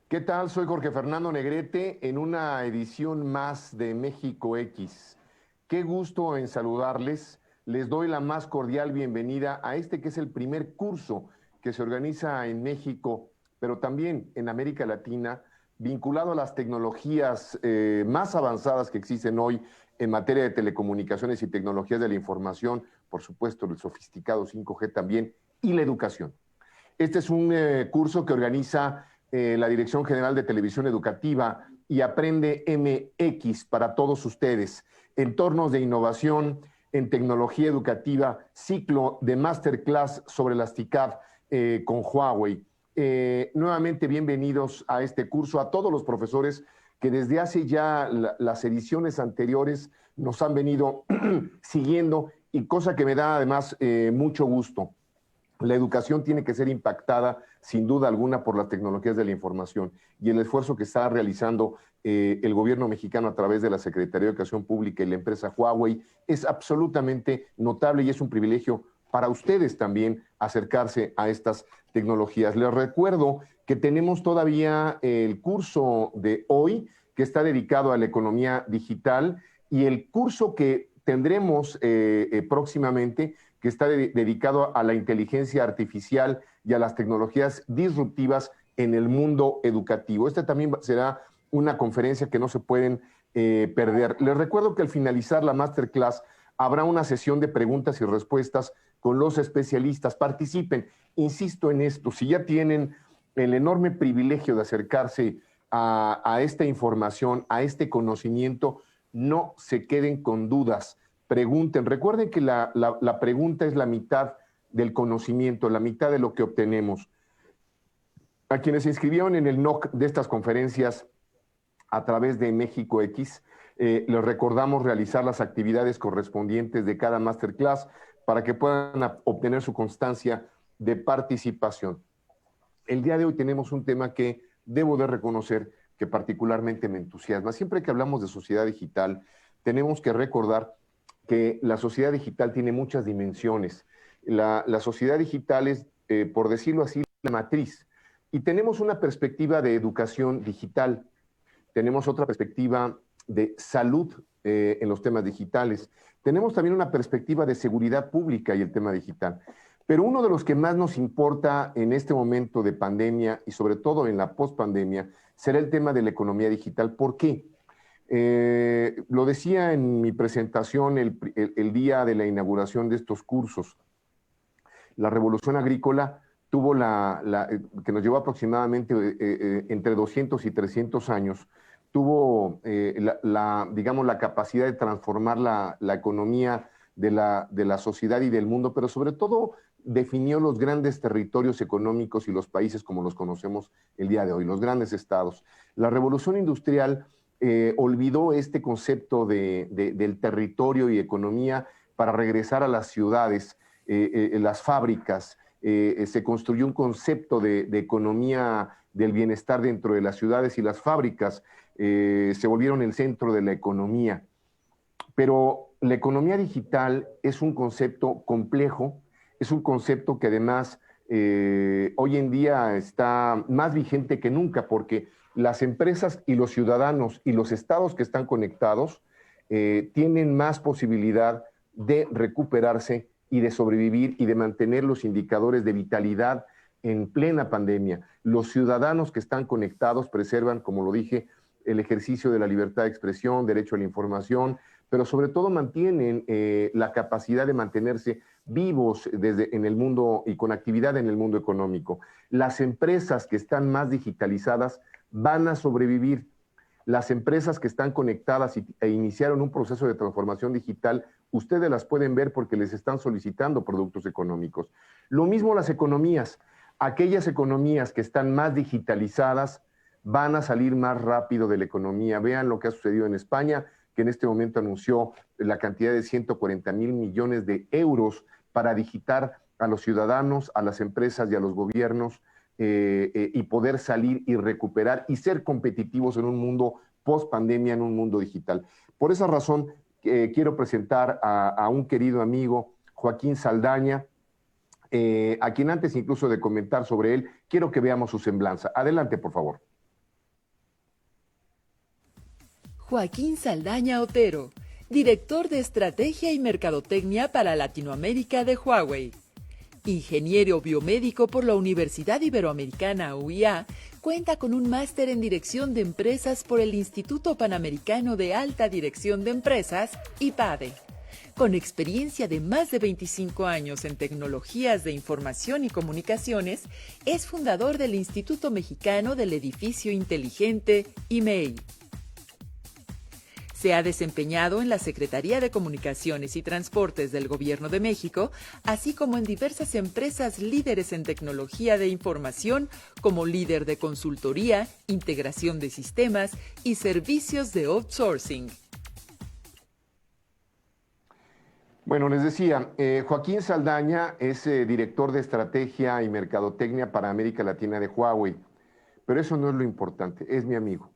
¿Qué tal? Soy Jorge Fernando Negrete en una edición más de México X. Qué gusto en saludarles. Les doy la más cordial bienvenida a este que es el primer curso que se organiza en México, pero también en América Latina, vinculado a las tecnologías más avanzadas que existen hoy en materia de telecomunicaciones y tecnologías de la información, por supuesto, el sofisticado 5G también, y la educación. Este es un curso que organiza la Dirección General de Televisión Educativa y Aprende MX para todos ustedes. Entornos de innovación en tecnología educativa, ciclo de masterclass sobre las TICAD con Huawei. Nuevamente, bienvenidos a este curso, a todos los profesores que desde hace ya las ediciones anteriores nos han venido siguiendo, y cosa que me da además mucho gusto. La educación tiene que ser impactada, sin duda alguna, por las tecnologías de la información, y el esfuerzo que está realizando el gobierno mexicano a través de la Secretaría de Educación Pública y la empresa Huawei es absolutamente notable, y es un privilegio para ustedes también acercarse a estas tecnologías. Les recuerdo que tenemos todavía el curso de hoy que está dedicado a la economía digital, y el curso que tendremos próximamente, que está dedicado a la inteligencia artificial y a las tecnologías disruptivas en el mundo educativo. Este también será una conferencia que no se pueden perder. Les recuerdo que al finalizar la masterclass habrá una sesión de preguntas y respuestas con los especialistas. Participen. Insisto en esto, si ya tienen el enorme privilegio de acercarse a esta información, a este conocimiento, no se queden con dudas. Pregunten. Recuerden que la pregunta es la mitad del conocimiento, la mitad de lo que obtenemos. A quienes se inscribieron en el NOC de estas conferencias a través de México X, les recordamos realizar las actividades correspondientes de cada masterclass para que puedan obtener su constancia de participación. El día de hoy tenemos un tema que debo de reconocer que particularmente me entusiasma. Siempre que hablamos de sociedad digital, tenemos que recordar que la sociedad digital tiene muchas dimensiones. La sociedad digital es, por decirlo así, la matriz. Y tenemos una perspectiva de educación digital, tenemos otra perspectiva de salud en los temas digitales, tenemos también una perspectiva de seguridad pública y el tema digital. Pero uno de los que más nos importa en este momento de pandemia y sobre todo en la pospandemia será el tema de la economía digital. ¿Por qué? Lo decía en mi presentación el día de la inauguración de estos cursos. La revolución agrícola tuvo que nos llevó aproximadamente entre 200 y 300 años, tuvo digamos, la capacidad de transformar la economía de la sociedad y del mundo, pero sobre todo definió los grandes territorios económicos y los países como los conocemos el día de hoy, los grandes estados. La revolución industrial olvidó este concepto del territorio y economía para regresar a las ciudades, las fábricas. Se construyó un concepto de economía del bienestar dentro de las ciudades, y las fábricas se volvieron el centro de la economía. Pero la economía digital es un concepto complejo, es un concepto que además hoy en día está más vigente que nunca, porque las empresas y los ciudadanos y los estados que están conectados tienen más posibilidad de recuperarse y de sobrevivir y de mantener los indicadores de vitalidad en plena pandemia. Los ciudadanos que están conectados preservan, como lo dije, el ejercicio de la libertad de expresión, derecho a la información, pero sobre todo mantienen la capacidad de mantenerse vivos en el mundo y con actividad en el mundo económico. Las empresas que están más digitalizadas van a sobrevivir. Las empresas que están conectadas e iniciaron un proceso de transformación digital, ustedes las pueden ver porque les están solicitando productos económicos. Lo mismo las economías. Aquellas economías que están más digitalizadas van a salir más rápido de la economía. Vean lo que ha sucedido en España, que en este momento anunció la cantidad de 140,000 millones de euros para digitar a los ciudadanos, a las empresas y a los gobiernos, y poder salir y recuperar y ser competitivos en un mundo post pandemia, en un mundo digital. Por esa razón, quiero presentar a un querido amigo, Joaquín Saldaña, a quien antes incluso de comentar sobre él, quiero que veamos su semblanza. Adelante, por favor. Joaquín Saldaña Otero, director de Estrategia y Mercadotecnia para Latinoamérica de Huawei. Ingeniero biomédico por la Universidad Iberoamericana UIA, cuenta con un máster en Dirección de Empresas por el Instituto Panamericano de Alta Dirección de Empresas, IPADE. Con experiencia de más de 25 años en tecnologías de información y comunicaciones, es fundador del Instituto Mexicano del Edificio Inteligente, IMEI. Se ha desempeñado en la Secretaría de Comunicaciones y Transportes del Gobierno de México, así como en diversas empresas líderes en tecnología de información, como líder de consultoría, integración de sistemas y servicios de outsourcing. Bueno, les decía, Joaquín Saldaña es director de Estrategia y Mercadotecnia para América Latina de Huawei, pero eso no es lo importante, es mi amigo.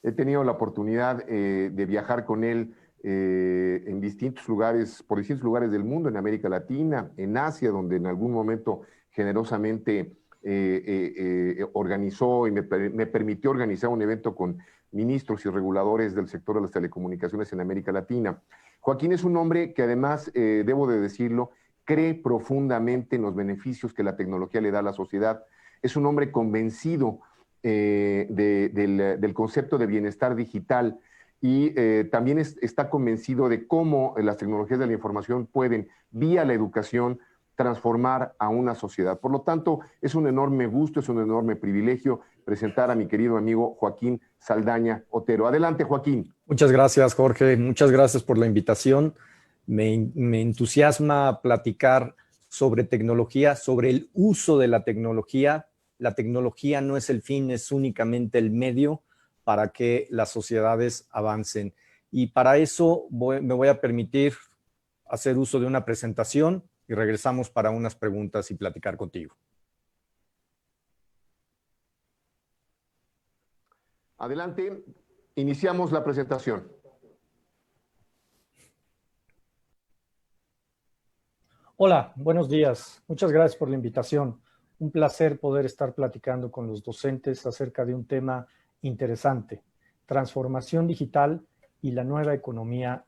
He tenido la oportunidad de viajar con él en distintos lugares, por distintos lugares del mundo, en América Latina, en Asia, donde en algún momento generosamente organizó y me permitió organizar un evento con ministros y reguladores del sector de las telecomunicaciones en América Latina. Joaquín es un hombre que además, debo de decirlo, cree profundamente en los beneficios que la tecnología le da a la sociedad. Es un hombre convencido del concepto de bienestar digital y también está convencido de cómo las tecnologías de la información pueden, vía la educación, transformar a una sociedad. Por lo tanto, es un enorme gusto, es un enorme privilegio presentar a mi querido amigo Joaquín Saldaña Otero. Adelante, Joaquín. Muchas gracias, Jorge. Muchas gracias por la invitación. Me entusiasma platicar sobre tecnología, sobre el uso de la tecnología. La tecnología no es el fin, es únicamente el medio para que las sociedades avancen. Y para eso me voy a permitir hacer uso de una presentación y regresamos para unas preguntas y platicar contigo. Adelante, iniciamos la presentación. Hola, buenos días. Muchas gracias por la invitación. Un placer poder estar platicando con los docentes acerca de un tema interesante, transformación digital y la nueva economía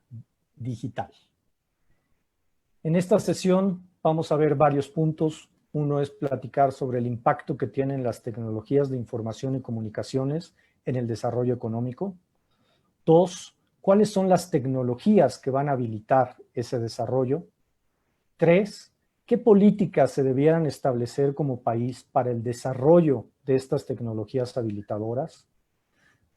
digital. En esta sesión vamos a ver varios puntos. Uno es platicar sobre el impacto que tienen las tecnologías de información y comunicaciones en el desarrollo económico. Dos, ¿cuáles son las tecnologías que van a habilitar ese desarrollo? Tres, ¿qué políticas se debieran establecer como país para el desarrollo de estas tecnologías habilitadoras?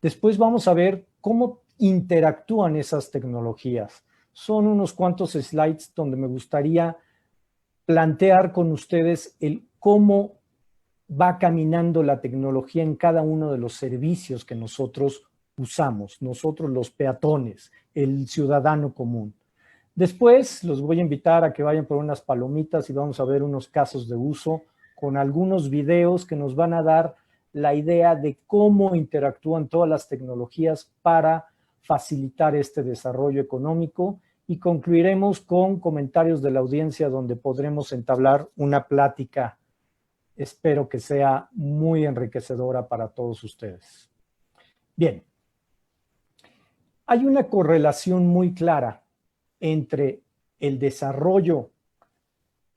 Después vamos a ver cómo interactúan esas tecnologías. Son unos cuantos slides donde me gustaría plantear con ustedes el cómo va caminando la tecnología en cada uno de los servicios que nosotros usamos, nosotros los peatones, el ciudadano común. Después los voy a invitar a que vayan por unas palomitas y vamos a ver unos casos de uso con algunos videos que nos van a dar la idea de cómo interactúan todas las tecnologías para facilitar este desarrollo económico y concluiremos con comentarios de la audiencia donde podremos entablar una plática. Espero que sea muy enriquecedora para todos ustedes. Bien, hay una correlación muy clara entre el desarrollo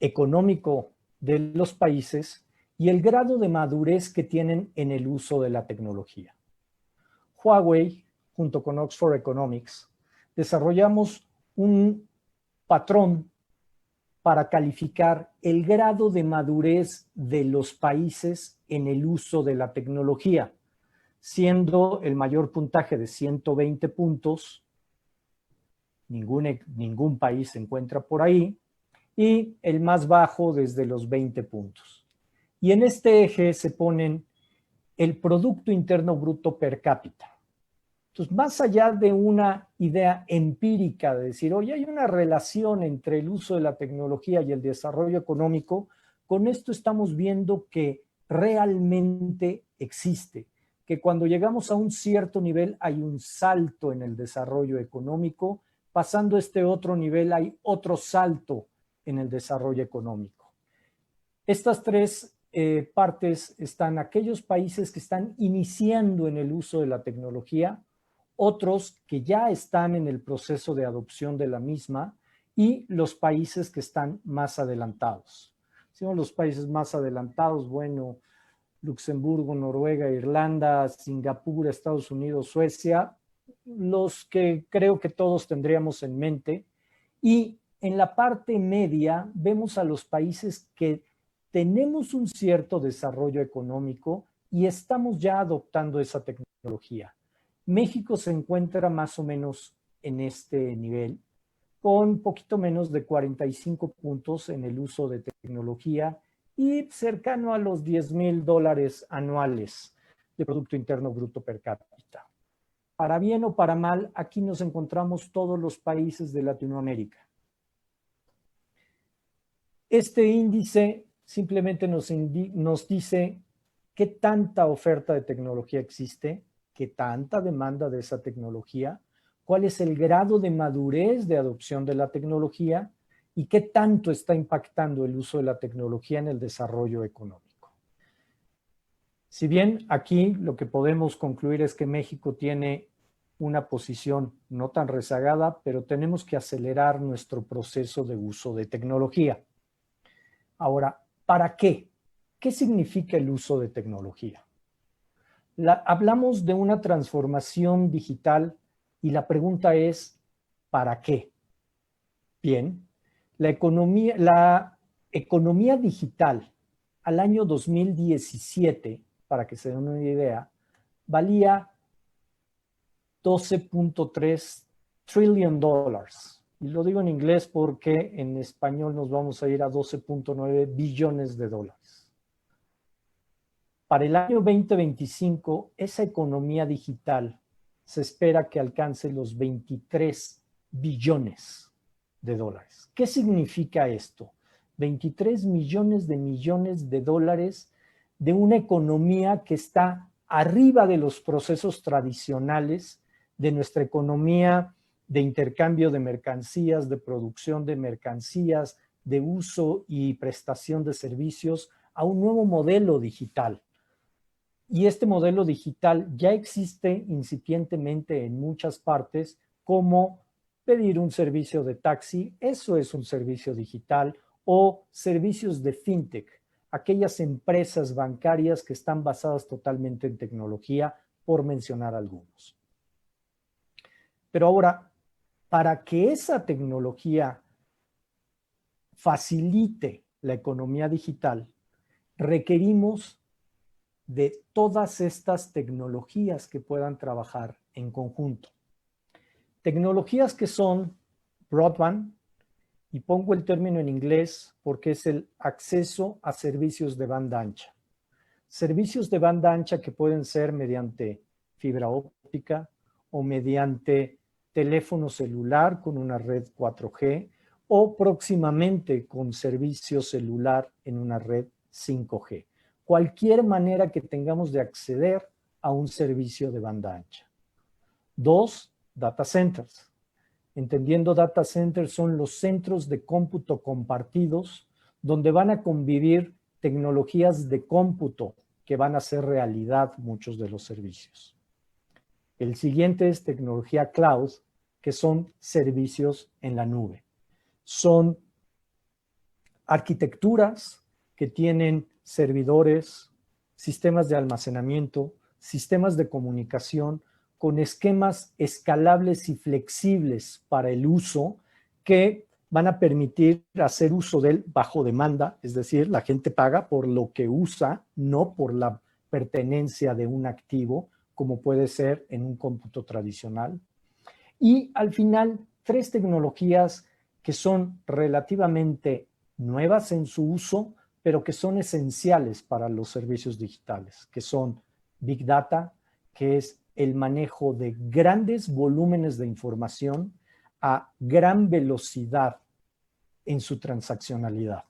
económico de los países y el grado de madurez que tienen en el uso de la tecnología. Huawei, junto con Oxford Economics, desarrollamos un patrón para calificar el grado de madurez de los países en el uso de la tecnología, siendo el mayor puntaje de 120 puntos, ningún país se encuentra por ahí, y el más bajo desde los 20 puntos. Y en este eje se ponen el Producto Interno Bruto per cápita. Entonces, más allá de una idea empírica de decir, oye, hay una relación entre el uso de la tecnología y el desarrollo económico, con esto estamos viendo que realmente existe, que cuando llegamos a un cierto nivel hay un salto en el desarrollo económico, pasando este otro nivel hay otro salto en el desarrollo económico. Estas tres partes están aquellos países que están iniciando en el uso de la tecnología otros que ya están en el proceso de adopción de la misma y los países que están más adelantados. Si son los países más adelantados, bueno, Luxemburgo, Noruega, Irlanda, Singapur, Estados Unidos, Suecia, los que creo que todos tendríamos en mente. Y en la parte media vemos a los países que tenemos un cierto desarrollo económico y estamos ya adoptando esa tecnología. México se encuentra más o menos en este nivel, con poquito menos de 45 puntos en el uso de tecnología y cercano a los $10,000 anuales de Producto Interno Bruto per cápita. Para bien o para mal, aquí nos encontramos todos los países de Latinoamérica. Este índice simplemente nos dice qué tanta oferta de tecnología existe, qué tanta demanda de esa tecnología, cuál es el grado de madurez de adopción de la tecnología y qué tanto está impactando el uso de la tecnología en el desarrollo económico. Si bien aquí lo que podemos concluir es que México tiene una posición no tan rezagada, pero tenemos que acelerar nuestro proceso de uso de tecnología. Ahora, ¿para qué? ¿Qué significa el uso de tecnología? Hablamos de una transformación digital y la pregunta es, ¿para qué? Bien, la economía digital al año 2017, para que se den una idea, valía $12.3 trillion. Y lo digo en inglés porque en español nos vamos a ir a 12.9 billones de dólares. Para el año 2025, esa economía digital se espera que alcance los 23 billones de dólares. ¿Qué significa esto? 23 millones de dólares de una economía que está arriba de los procesos tradicionales de nuestra economía de intercambio de mercancías, de producción de mercancías, de uso y prestación de servicios a un nuevo modelo digital. Y este modelo digital ya existe incipientemente en muchas partes, como pedir un servicio de taxi, eso es un servicio digital, o servicios de fintech, aquellas empresas bancarias que están basadas totalmente en tecnología, por mencionar algunos. Pero ahora, para que esa tecnología facilite la economía digital, requerimos de todas estas tecnologías que puedan trabajar en conjunto. Tecnologías que son broadband, y pongo el término en inglés porque es el acceso a servicios de banda ancha. Servicios de banda ancha que pueden ser mediante fibra óptica o mediante teléfono celular con una red 4G o próximamente con servicio celular en una red 5G. Cualquier manera que tengamos de acceder a un servicio de banda ancha. 2, data centers. Entendiendo data centers son los centros de cómputo compartidos donde van a convivir tecnologías de cómputo que van a hacer realidad muchos de los servicios. El siguiente es tecnología cloud, que son servicios en la nube. Son arquitecturas que tienen servidores, sistemas de almacenamiento, sistemas de comunicación con esquemas escalables y flexibles para el uso que van a permitir hacer uso de él bajo demanda, es decir, la gente paga por lo que usa, no por la pertenencia de un activo, como puede ser en un cómputo tradicional. Y al final, 3 tecnologías que son relativamente nuevas en su uso, pero que son esenciales para los servicios digitales, que son Big Data, que es el manejo de grandes volúmenes de información a gran velocidad en su transaccionalidad.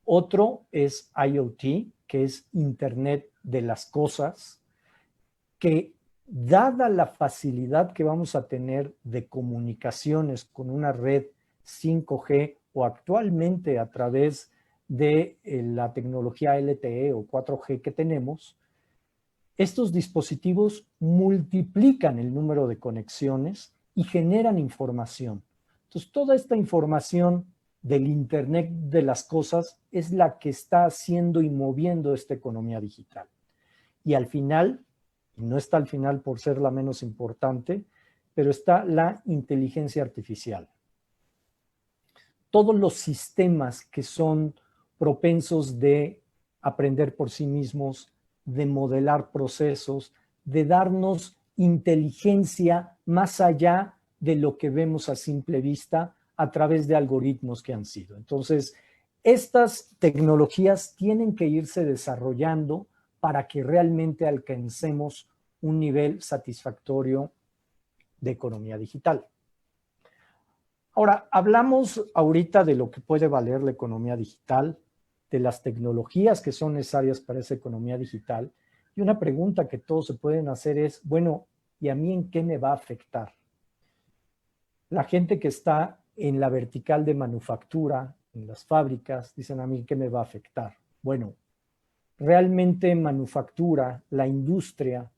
Otro es IoT, que es Internet de las Cosas, que dada la facilidad que vamos a tener de comunicaciones con una red 5G o actualmente a través de la tecnología LTE o 4G que tenemos, Estos dispositivos multiplican el número de conexiones y generan información. Entonces, toda esta información del Internet de las cosas es la que está haciendo y moviendo esta economía digital. Y al final, y no está al final por ser la menos importante, pero está la inteligencia artificial. Todos los sistemas que son propensos de aprender por sí mismos, de modelar procesos, de darnos inteligencia más allá de lo que vemos a simple vista a través de algoritmos que han sido. Entonces, estas tecnologías tienen que irse desarrollando para que realmente alcancemos un nivel satisfactorio de economía digital. Ahora, hablamos ahorita de lo que puede valer la economía digital, de las tecnologías que son necesarias para esa economía digital. Y una pregunta que todos se pueden hacer es, bueno, ¿y a mí en qué me va a afectar? La gente que está en la vertical de manufactura, en las fábricas, dicen a mí ¿qué me va a afectar? Bueno, realmente manufactura, la industria,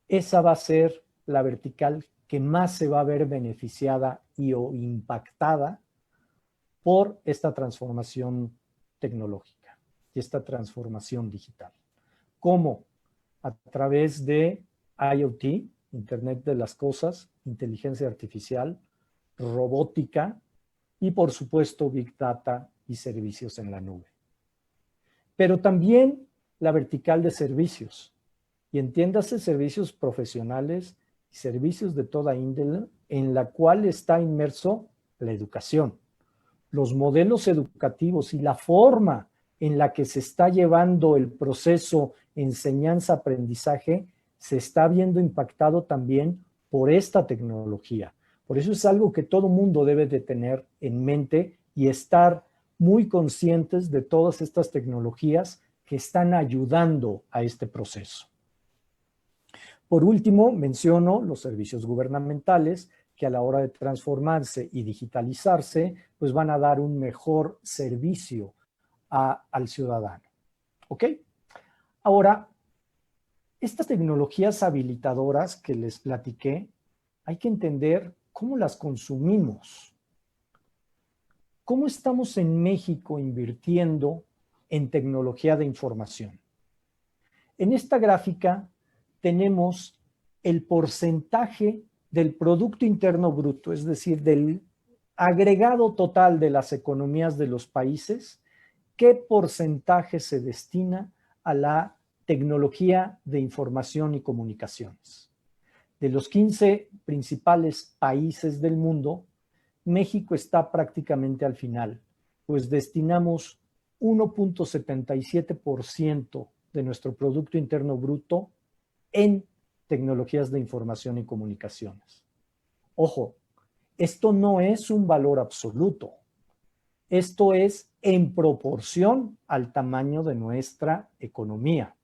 esa va a ser la vertical que más se va a ver beneficiada y o impactada por esta transformación tecnológica y esta transformación digital. ¿Cómo? A través de IoT, Internet de las Cosas, inteligencia artificial, robótica y, por supuesto, Big Data y servicios en la nube. Pero también la vertical de servicios. Y entiéndase servicios profesionales y servicios de toda índole en la cual está inmerso la educación. Los modelos educativos y la forma en la que se está llevando el proceso enseñanza-aprendizaje se está viendo impactado también por esta tecnología. Por eso es algo que todo mundo debe de tener en mente y estar muy conscientes de todas estas tecnologías que están ayudando a este proceso. Por último, menciono los servicios gubernamentales que a la hora de transformarse y digitalizarse, pues van a dar un mejor servicio al ciudadano. ¿Ok? Ahora, estas tecnologías habilitadoras que les platiqué, hay que entender cómo las consumimos. ¿Cómo estamos en México invirtiendo en tecnología de información? En esta gráfica tenemos el porcentaje del Producto Interno Bruto, es decir, del agregado total de las economías de los países, qué porcentaje se destina a la tecnología de información y comunicaciones. De los 15 principales países del mundo, México está prácticamente al final, pues destinamos 1.77% de nuestro Producto Interno Bruto en tecnologías de información y comunicaciones. Ojo, esto no es un valor absoluto. Esto es en proporción al tamaño de nuestra economía.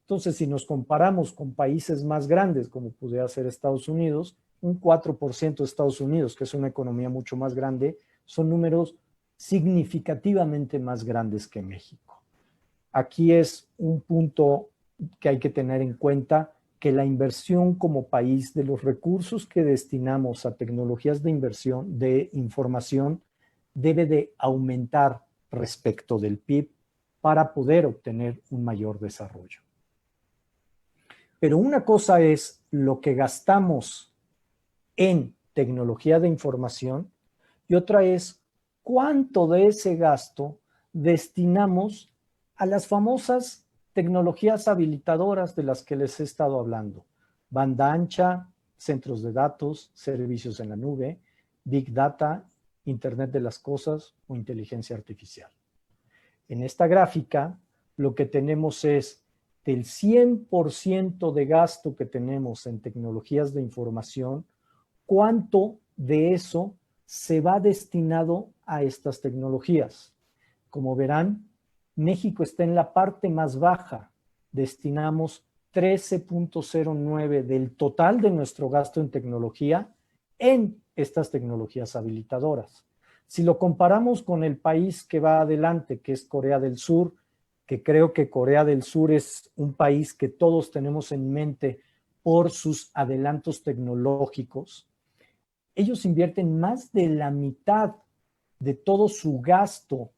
Entonces, si nos comparamos con países más grandes, como pudiera ser Estados Unidos, un 4% de Estados Unidos, que es una economía mucho más grande, son números significativamente más grandes que México. Aquí es un punto que hay que tener en cuenta, que la inversión como país de los recursos que destinamos a tecnologías de inversión, de información, debe de aumentar respecto del PIB para poder obtener un mayor desarrollo. Pero una cosa es lo que gastamos en tecnología de información y otra es cuánto de ese gasto destinamos a las famosas tecnologías habilitadoras de las que les he estado hablando. Banda ancha, centros de datos, servicios en la nube, Big Data, Internet de las Cosas o inteligencia artificial. En esta gráfica lo que tenemos es del 100% de gasto que tenemos en tecnologías de información, cuánto de eso se va destinado a estas tecnologías. Como verán, México está en la parte más baja. Destinamos 13.09 del total de nuestro gasto en tecnología en estas tecnologías habilitadoras. Si lo comparamos con el país que va adelante, que es Corea del Sur, que creo que Corea del Sur es un país que todos tenemos en mente por sus adelantos tecnológicos. Ellos invierten más de la mitad de todo su gasto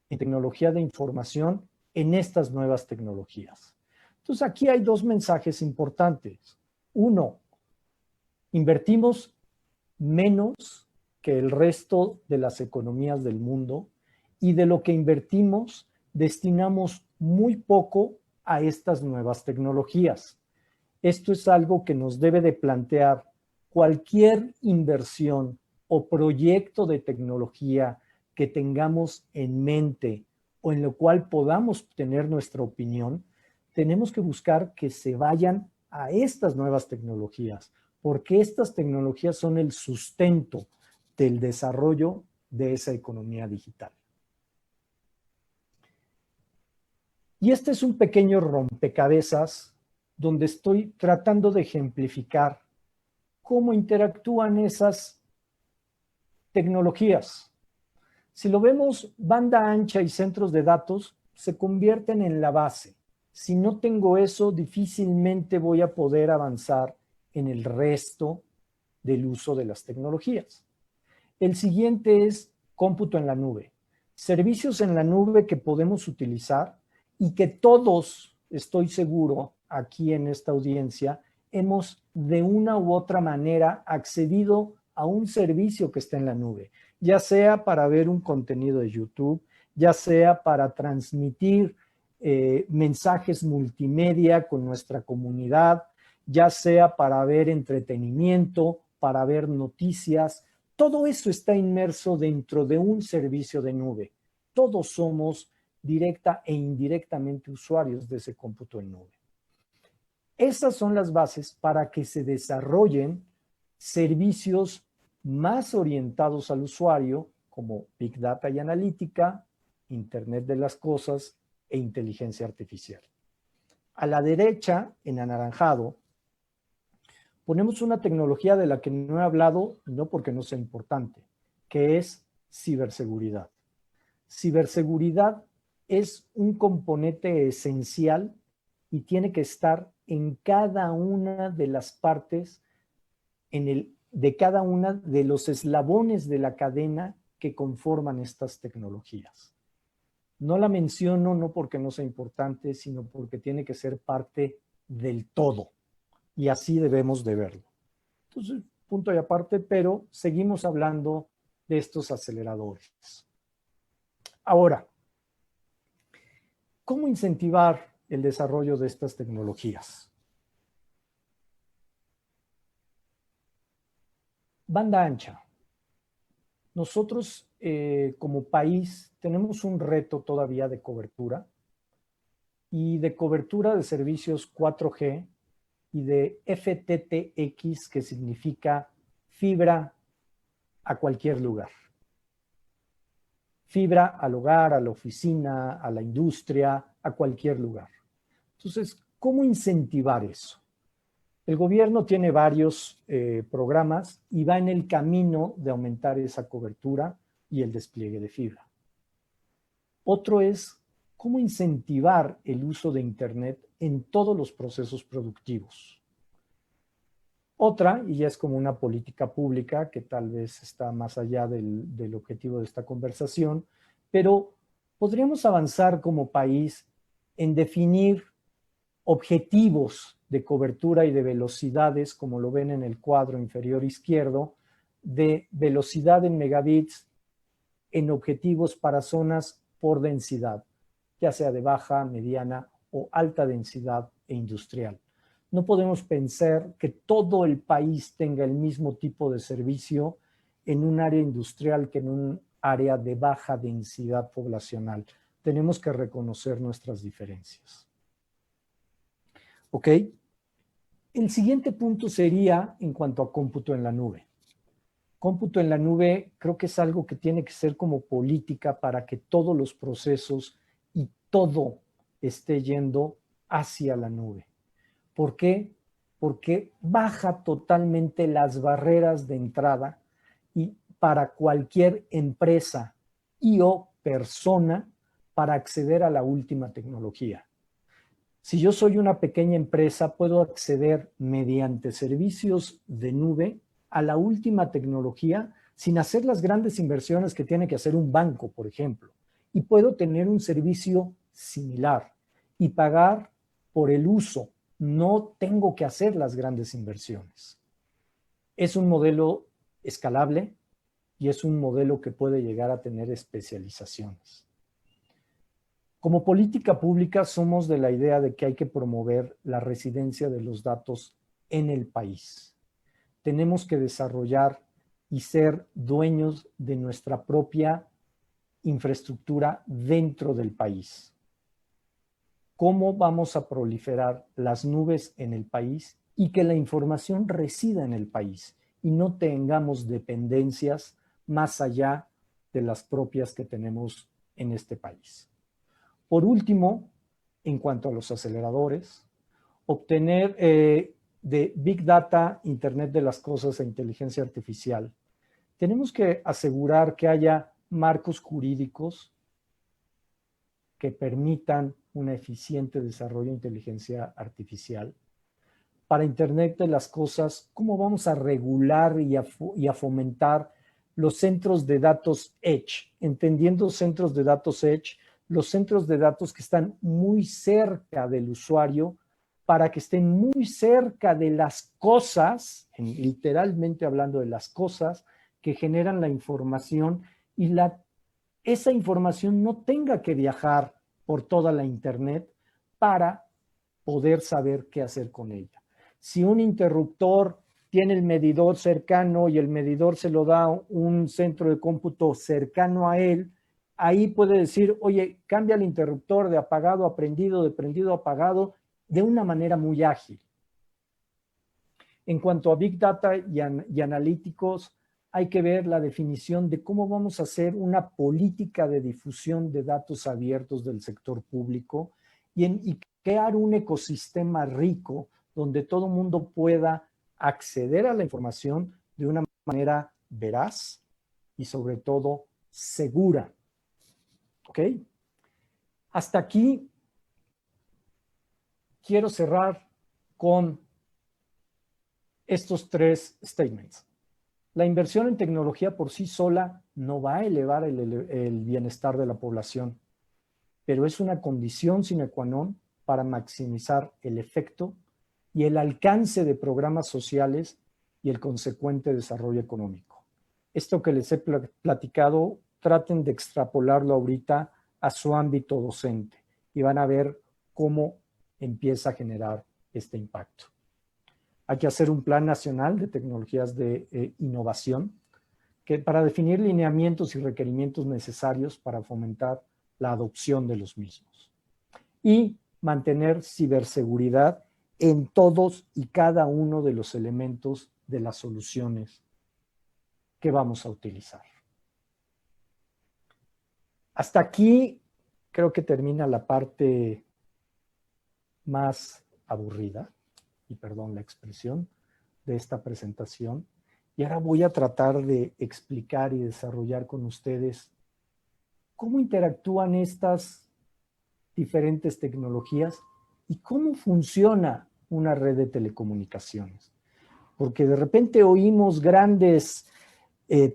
en tecnología de información en estas nuevas tecnologías. Entonces, aquí hay dos mensajes importantes. Uno, invertimos menos que el resto de las economías del mundo y de lo que invertimos, destinamos muy poco a estas nuevas tecnologías. Esto es algo que nos debe de plantear cualquier inversión o proyecto de tecnología que tengamos en mente o en lo cual podamos tener nuestra opinión. Tenemos que buscar que se vayan a estas nuevas tecnologías, porque estas tecnologías son el sustento del desarrollo de esa economía digital. Y este es un pequeño rompecabezas donde estoy tratando de ejemplificar cómo interactúan esas tecnologías. Si lo vemos, banda ancha y centros de datos se convierten en la base. Si no tengo eso, difícilmente voy a poder avanzar en el resto del uso de las tecnologías. El siguiente es cómputo en la nube. Servicios en la nube que podemos utilizar y que todos, estoy seguro, aquí en esta audiencia, hemos de una u otra manera accedido a un servicio que está en la nube, ya sea para ver un contenido de YouTube, ya sea para transmitir mensajes multimedia con nuestra comunidad, ya sea para ver entretenimiento, para ver noticias. Todo eso está inmerso dentro de un servicio de nube. Todos somos directa e indirectamente usuarios de ese cómputo en nube. Esas son las bases para que se desarrollen servicios más orientados al usuario, como Big Data y analítica, Internet de las cosas e inteligencia artificial. A la derecha, en anaranjado, ponemos una tecnología de la que no he hablado, no porque no sea importante, que es ciberseguridad. Ciberseguridad es un componente esencial y tiene que estar en cada una de las partes, de cada una de los eslabones de la cadena que conforman estas tecnologías. No la menciono no porque no sea importante, sino porque tiene que ser parte del todo. Y así debemos de verlo. Entonces, punto y aparte, pero seguimos hablando de estos aceleradores. Ahora, ¿cómo incentivar el desarrollo de estas tecnologías? Banda ancha. Nosotros como país tenemos un reto todavía de cobertura y de cobertura de servicios 4G y de FTTX, que significa fibra a cualquier lugar. Fibra al hogar, a la oficina, a la industria, a cualquier lugar. Entonces, ¿cómo incentivar eso? El gobierno tiene varios programas y va en el camino de aumentar esa cobertura y el despliegue de fibra. Otro es cómo incentivar el uso de Internet en todos los procesos productivos. Otra, y ya es como una política pública que tal vez está más allá del objetivo de esta conversación, pero podríamos avanzar como país en definir objetivos de cobertura y de velocidades, como lo ven en el cuadro inferior izquierdo, de velocidad en megabits en objetivos para zonas por densidad, ya sea de baja, mediana o alta densidad e industrial. No podemos pensar que todo el país tenga el mismo tipo de servicio en un área industrial que en un área de baja densidad poblacional. Tenemos que reconocer nuestras diferencias. ¿Ok? El siguiente punto sería en cuanto a cómputo en la nube. Cómputo en la nube creo que es algo que tiene que ser como política para que todos los procesos y todo esté yendo hacia la nube. ¿Por qué? Porque baja totalmente las barreras de entrada y para cualquier empresa y o persona para acceder a la última tecnología. Si yo soy una pequeña empresa, puedo acceder mediante servicios de nube a la última tecnología sin hacer las grandes inversiones que tiene que hacer un banco, por ejemplo. Y puedo tener un servicio similar y pagar por el uso. No tengo que hacer las grandes inversiones. Es un modelo escalable y es un modelo que puede llegar a tener especializaciones. Como política pública somos de la idea de que hay que promover la residencia de los datos en el país. Tenemos que desarrollar y ser dueños de nuestra propia infraestructura dentro del país. ¿Cómo vamos a proliferar las nubes en el país y que la información resida en el país y no tengamos dependencias más allá de las propias que tenemos en este país? Por último, en cuanto a los aceleradores, obtener de Big Data, Internet de las Cosas e inteligencia artificial, tenemos que asegurar que haya marcos jurídicos que permitan un eficiente desarrollo de inteligencia artificial. Para Internet de las Cosas, ¿cómo vamos a regular y a fomentar los centros de datos Edge? Entendiendo centros de datos Edge, los centros de datos que están muy cerca del usuario, para que estén muy cerca de las cosas, literalmente hablando de las cosas, que generan la información y esa información no tenga que viajar por toda la Internet para poder saber qué hacer con ella. Si un interruptor tiene el medidor cercano y el medidor se lo da un centro de cómputo cercano a él, ahí puede decir, oye, cambia el interruptor de apagado a prendido, de prendido a apagado, de una manera muy ágil. En cuanto a Big Data y analíticos, hay que ver la definición de cómo vamos a hacer una política de difusión de datos abiertos del sector público y crear un ecosistema rico donde todo el mundo pueda acceder a la información de una manera veraz y sobre todo segura. ¿Ok? Hasta aquí quiero cerrar con estos 3 statements. La inversión en tecnología por sí sola no va a elevar el bienestar de la población, pero es una condición sine qua non para maximizar el efecto y el alcance de programas sociales y el consecuente desarrollo económico. Esto que les he platicado, traten de extrapolarlo ahorita a su ámbito docente y van a ver cómo empieza a generar este impacto. Hay que hacer un plan nacional de tecnologías de innovación para definir lineamientos y requerimientos necesarios para fomentar la adopción de los mismos. Y mantener ciberseguridad en todos y cada uno de los elementos de las soluciones que vamos a utilizar. Hasta aquí creo que termina la parte más aburrida, y perdón la expresión, de esta presentación. Y ahora voy a tratar de explicar y desarrollar con ustedes cómo interactúan estas diferentes tecnologías y cómo funciona una red de telecomunicaciones. Porque de repente oímos grandes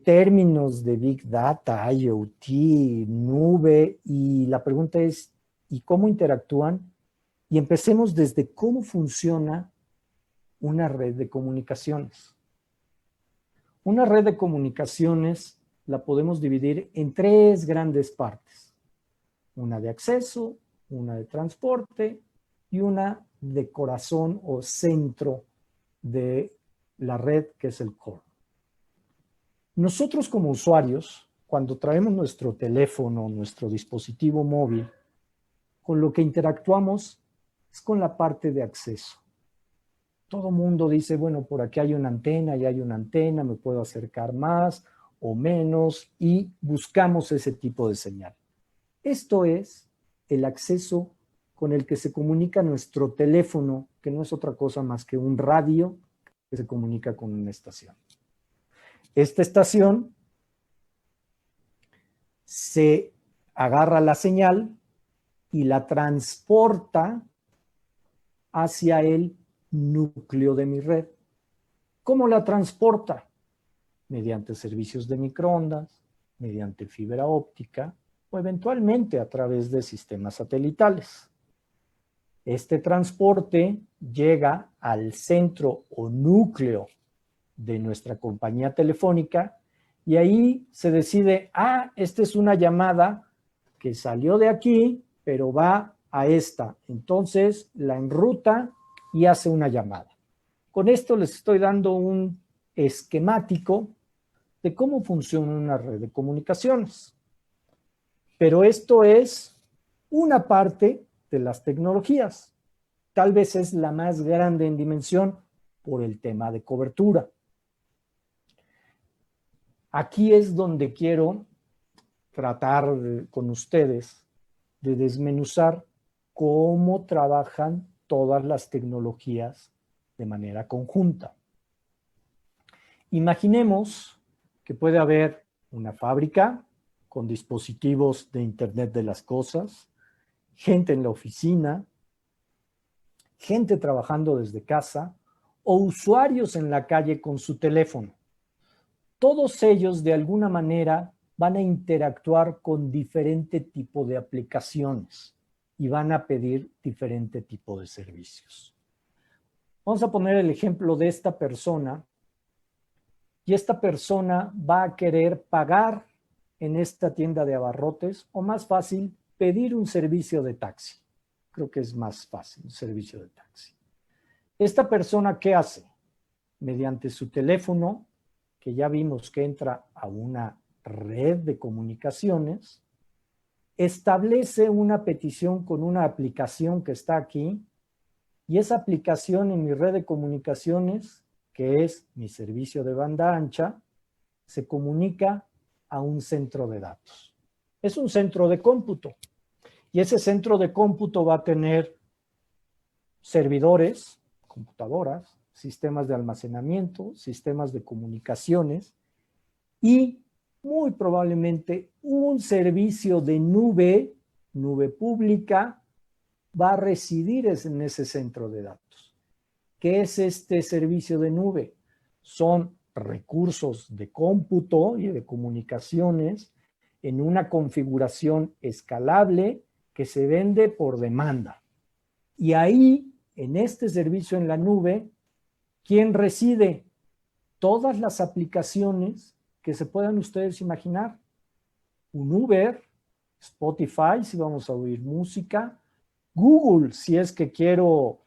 términos de Big Data, IoT, nube, y la pregunta es, ¿y cómo interactúan? Y empecemos desde cómo funciona una red de comunicaciones. Una red de comunicaciones la podemos dividir en 3 grandes partes. Una de acceso, una de transporte y una de corazón o centro de la red, que es el core. Nosotros como usuarios, cuando traemos nuestro teléfono, nuestro dispositivo móvil, con lo que interactuamos es con la parte de acceso. Todo mundo dice, bueno, por aquí hay una antena, ya hay una antena, me puedo acercar más o menos, y buscamos ese tipo de señal. Esto es el acceso con el que se comunica nuestro teléfono, que no es otra cosa más que un radio que se comunica con una estación. Esta estación se agarra la señal y la transporta hacia el núcleo de mi red. ¿Cómo la transporta? Mediante servicios de microondas, mediante fibra óptica o eventualmente a través de sistemas satelitales. Este transporte llega al centro o núcleo de nuestra compañía telefónica y ahí se decide, esta es una llamada que salió de aquí, pero va a esta. Entonces la enruta y hace una llamada. Con esto les estoy dando un esquemático de cómo funciona una red de comunicaciones. Pero esto es una parte de las tecnologías. Tal vez es la más grande en dimensión por el tema de cobertura. Aquí es donde quiero tratar con ustedes de desmenuzar cómo trabajan todas las tecnologías de manera conjunta. Imaginemos que puede haber una fábrica con dispositivos de Internet de las cosas, gente en la oficina, gente trabajando desde casa o usuarios en la calle con su teléfono. Todos ellos de alguna manera van a interactuar con diferente tipo de aplicaciones y van a pedir diferente tipo de servicios. Vamos a poner el ejemplo de esta persona y esta persona va a querer pagar en esta tienda de abarrotes o más fácil, pedir un servicio de taxi. Creo que es más fácil, un servicio de taxi. Esta persona, ¿qué hace? Mediante su teléfono, que ya vimos que entra a una red de comunicaciones, establece una petición con una aplicación que está aquí y esa aplicación en mi red de comunicaciones, que es mi servicio de banda ancha, se comunica a un centro de datos. Es un centro de cómputo y ese centro de cómputo va a tener servidores, computadoras, sistemas de almacenamiento, sistemas de comunicaciones y muy probablemente un servicio de nube pública, va a residir en ese centro de datos. ¿Qué es este servicio de nube? Son recursos de cómputo y de comunicaciones en una configuración escalable que se vende por demanda. Y ahí, en este servicio en la nube, ¿quién reside? Todas las aplicaciones que se puedan ustedes imaginar. Un Uber, Spotify, si vamos a oír música, Google, si es que quiero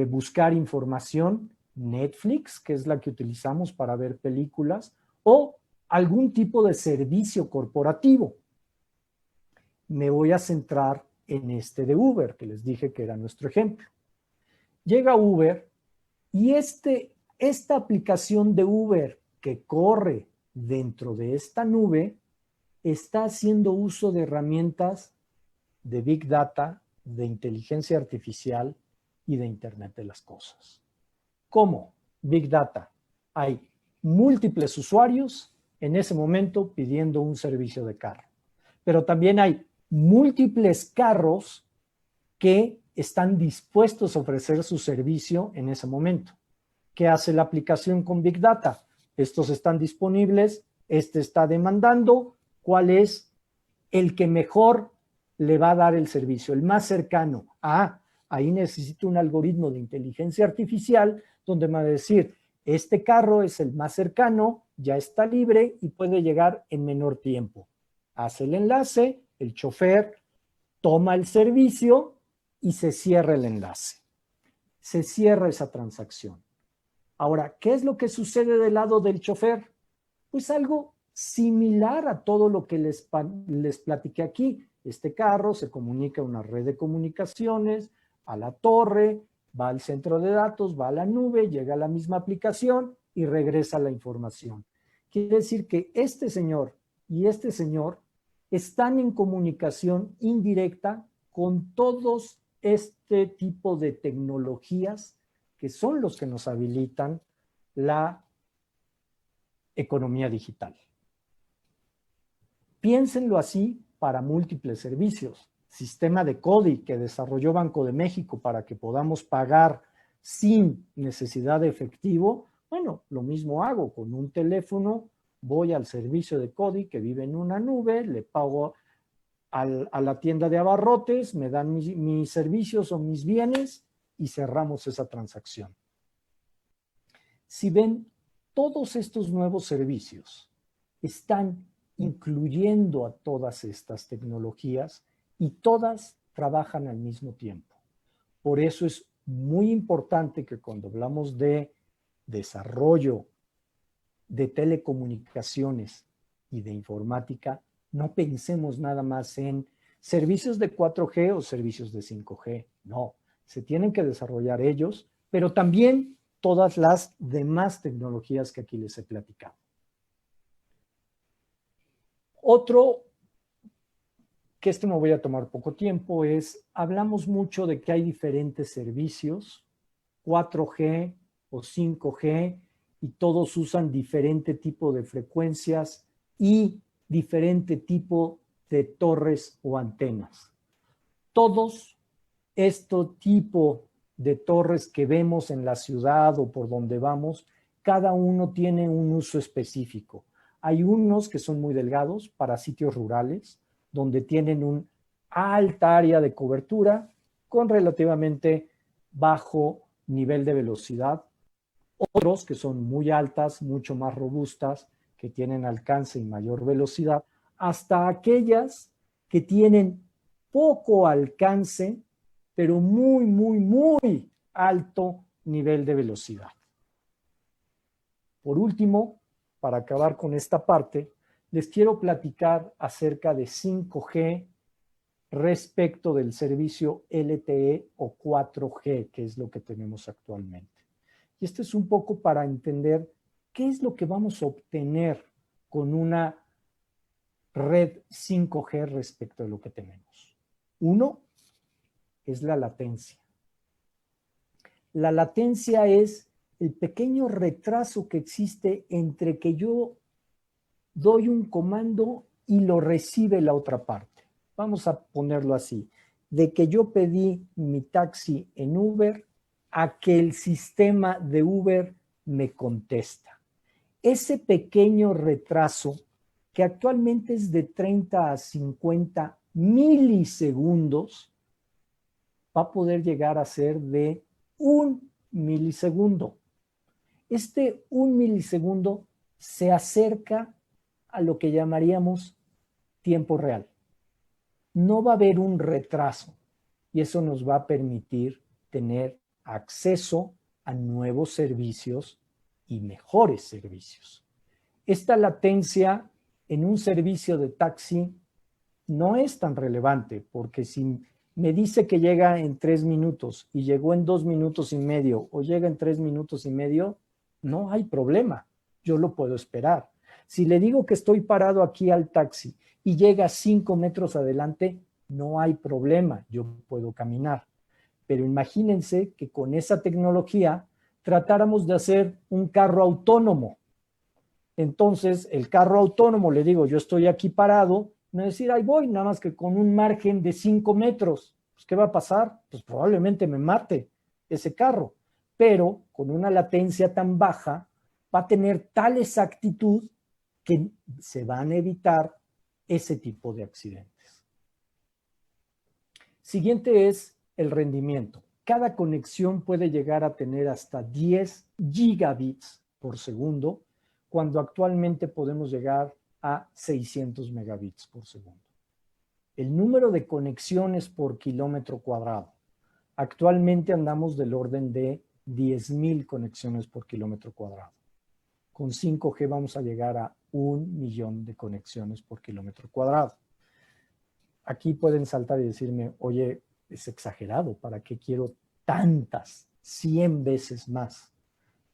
buscar información, Netflix, que es la que utilizamos para ver películas, o algún tipo de servicio corporativo. Me voy a centrar en este de Uber, que les dije que era nuestro ejemplo. Llega Uber y esta aplicación de Uber que corre dentro de esta nube está haciendo uso de herramientas de Big Data, de inteligencia artificial y de Internet de las cosas. ¿Cómo? Big Data. Hay múltiples usuarios en ese momento pidiendo un servicio de carro, pero también hay múltiples carros que están dispuestos a ofrecer su servicio en ese momento. ¿Qué hace la aplicación con Big Data? Estos están disponibles, este está demandando, ¿cuál es el que mejor le va a dar el servicio? El más cercano. Ahí necesito un algoritmo de inteligencia artificial donde me va a decir, este carro es el más cercano, ya está libre y puede llegar en menor tiempo. Hace el enlace, el chofer toma el servicio y se cierra el enlace. Se cierra esa transacción. Ahora, ¿qué es lo que sucede del lado del chofer? Pues algo similar a todo lo que les platiqué aquí. Este carro se comunica a una red de comunicaciones, a la torre, va al centro de datos, va a la nube, llega a la misma aplicación y regresa la información. Quiere decir que este señor y este señor están en comunicación indirecta con todos este tipo de tecnologías que son los que nos habilitan la economía digital. Piénsenlo así para múltiples servicios. Sistema de CODI que desarrolló Banco de México para que podamos pagar sin necesidad de efectivo. Bueno, lo mismo hago con un teléfono, voy al servicio de CODI que vive en una nube, le pago a la tienda de abarrotes, me dan mis servicios o mis bienes y cerramos esa transacción. Si ven, todos estos nuevos servicios están incluyendo a todas estas tecnologías y todas trabajan al mismo tiempo. Por eso es muy importante que cuando hablamos de desarrollo de telecomunicaciones y de informática, no pensemos nada más en servicios de 4G o servicios de 5G. No, se tienen que desarrollar ellos, pero también todas las demás tecnologías que aquí les he platicado. Otro, que me voy a tomar poco tiempo, es, hablamos mucho de que hay diferentes servicios, 4G o 5G, y todos usan diferente tipo de frecuencias y diferente tipo de torres o antenas. Todos estos tipos de torres que vemos en la ciudad o por donde vamos, cada uno tiene un uso específico. Hay unos que son muy delgados para sitios rurales, donde tienen una alta área de cobertura con relativamente bajo nivel de velocidad. Otros que son muy altas, mucho más robustas, que tienen alcance y mayor velocidad, hasta aquellas que tienen poco alcance, pero muy, muy, muy alto nivel de velocidad. Por último, para acabar con esta parte, les quiero platicar acerca de 5G respecto del servicio LTE o 4G, que es lo que tenemos actualmente. Y esto es un poco para entender qué es lo que vamos a obtener con una red 5G respecto de lo que tenemos. Uno es la latencia. La latencia es el pequeño retraso que existe entre que yo doy un comando y lo recibe la otra parte. Vamos a ponerlo así. De que yo pedí mi taxi en Uber a que el sistema de Uber me contesta. Ese pequeño retraso, que actualmente es de 30 a 50 milisegundos, va a poder llegar a ser de 1 milisegundo. Este 1 milisegundo se acerca a lo que llamaríamos tiempo real. No va a haber un retraso y eso nos va a permitir tener acceso a nuevos servicios y mejores servicios. Esta latencia en un servicio de taxi no es tan relevante, porque si me dice que llega en 3 minutos y llegó en 2 minutos y medio o llega en 3 minutos y medio, no hay problema, yo lo puedo esperar. Si le digo que estoy parado aquí al taxi y llega 5 metros adelante, no hay problema, yo puedo caminar. Pero imagínense que con esa tecnología tratáramos de hacer un carro autónomo. Entonces, el carro autónomo, le digo, yo estoy aquí parado, me va a decir, ahí voy, nada más que con un margen de 5 metros. Pues, ¿qué va a pasar? Pues probablemente me mate ese carro. Pero con una latencia tan baja, va a tener tal exactitud que se van a evitar ese tipo de accidentes. Siguiente es el rendimiento. Cada conexión puede llegar a tener hasta 10 gigabits por segundo, cuando actualmente podemos llegar a 600 megabits por segundo. El número de conexiones por kilómetro cuadrado. Actualmente andamos del orden de 10,000 conexiones por kilómetro cuadrado. Con 5G vamos a llegar a 1 millón de conexiones por kilómetro cuadrado. Aquí pueden saltar y decirme, oye, es exagerado, ¿para qué quiero tantas? 100 veces más.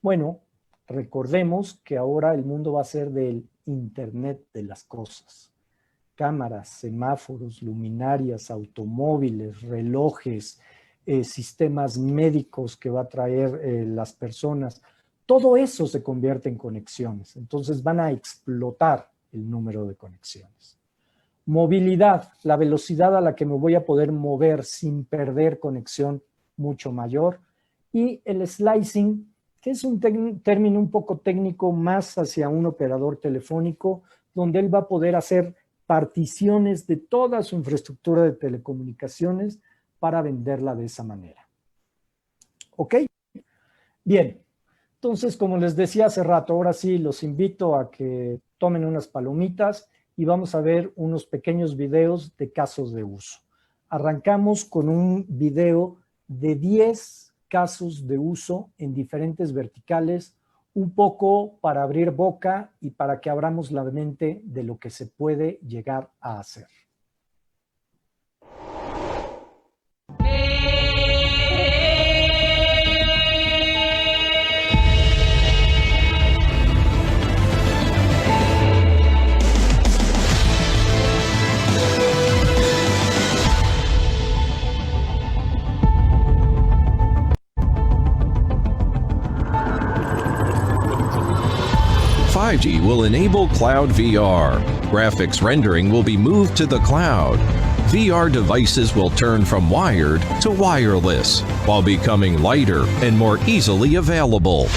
Bueno, recordemos que ahora el mundo va a ser del Internet de las cosas. Cámaras, semáforos, luminarias, automóviles, relojes, sistemas médicos que va a traer las personas. Todo eso se convierte en conexiones. Entonces van a explotar el número de conexiones. Movilidad, la velocidad a la que me voy a poder mover sin perder conexión mucho mayor. Y el slicing, que es un término un poco técnico más hacia un operador telefónico, donde él va a poder hacer particiones de toda su infraestructura de telecomunicaciones para venderla de esa manera. ¿Ok? Bien. Entonces, como les decía hace rato, ahora sí los invito a que tomen unas palomitas y vamos a ver unos pequeños videos de casos de uso. Arrancamos con un video de 10 casos de uso en diferentes verticales, un poco para abrir boca y para que abramos la mente de lo que se puede llegar a hacer. 5G will enable cloud VR. Graphics rendering will be moved to the cloud. VR devices will turn from wired to wireless, while becoming lighter and more easily available.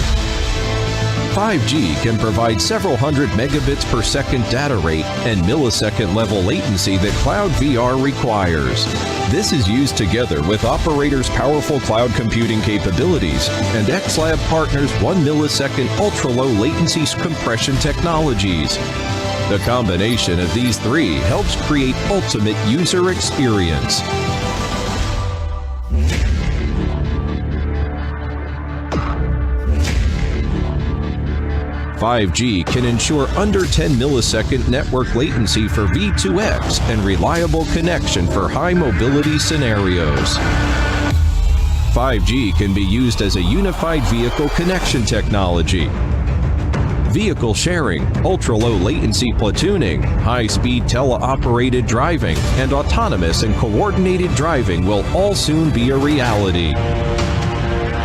5G can provide several hundred megabits per second data rate and millisecond level latency that cloud VR requires. This is used together with operators' powerful cloud computing capabilities and XLab partners' 1 millisecond ultra-low latency compression technologies. The combination of these three helps create ultimate user experience. .5G can ensure under 10 millisecond network latency for V2X and reliable connection for high mobility scenarios. 5G can be used as a unified vehicle connection technology. Vehicle sharing, ultra-low latency platooning, high-speed teleoperated driving, and autonomous and coordinated driving will all soon be a reality.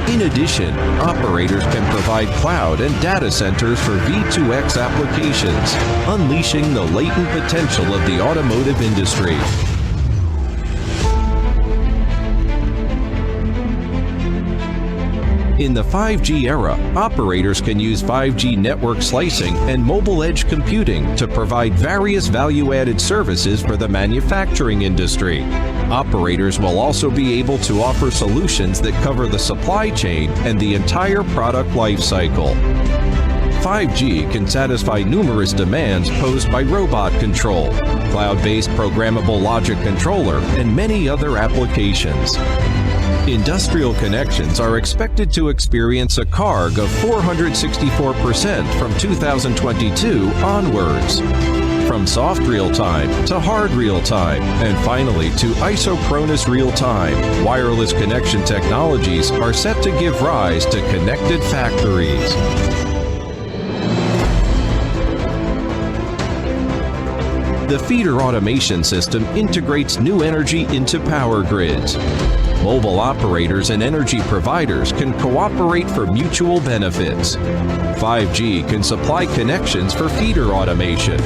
In addition, operators can provide cloud and data centers for V2X applications, unleashing the latent potential of the automotive industry. In the 5G era, operators can use 5G network slicing and mobile edge computing to provide various value-added services for the manufacturing industry. Operators will also be able to offer solutions that cover the supply chain and the entire product life cycle. 5G can satisfy numerous demands posed by robot control, cloud-based programmable logic controller, and many other applications. Industrial connections are expected to experience a CAGR of 464% from 2022 onwards. From soft real-time to hard real-time, and finally to isochronous real-time, wireless connection technologies are set to give rise to connected factories. The feeder automation system integrates new energy into power grids. Mobile operators and energy providers can cooperate for mutual benefits. 5G can supply connections for feeder automation.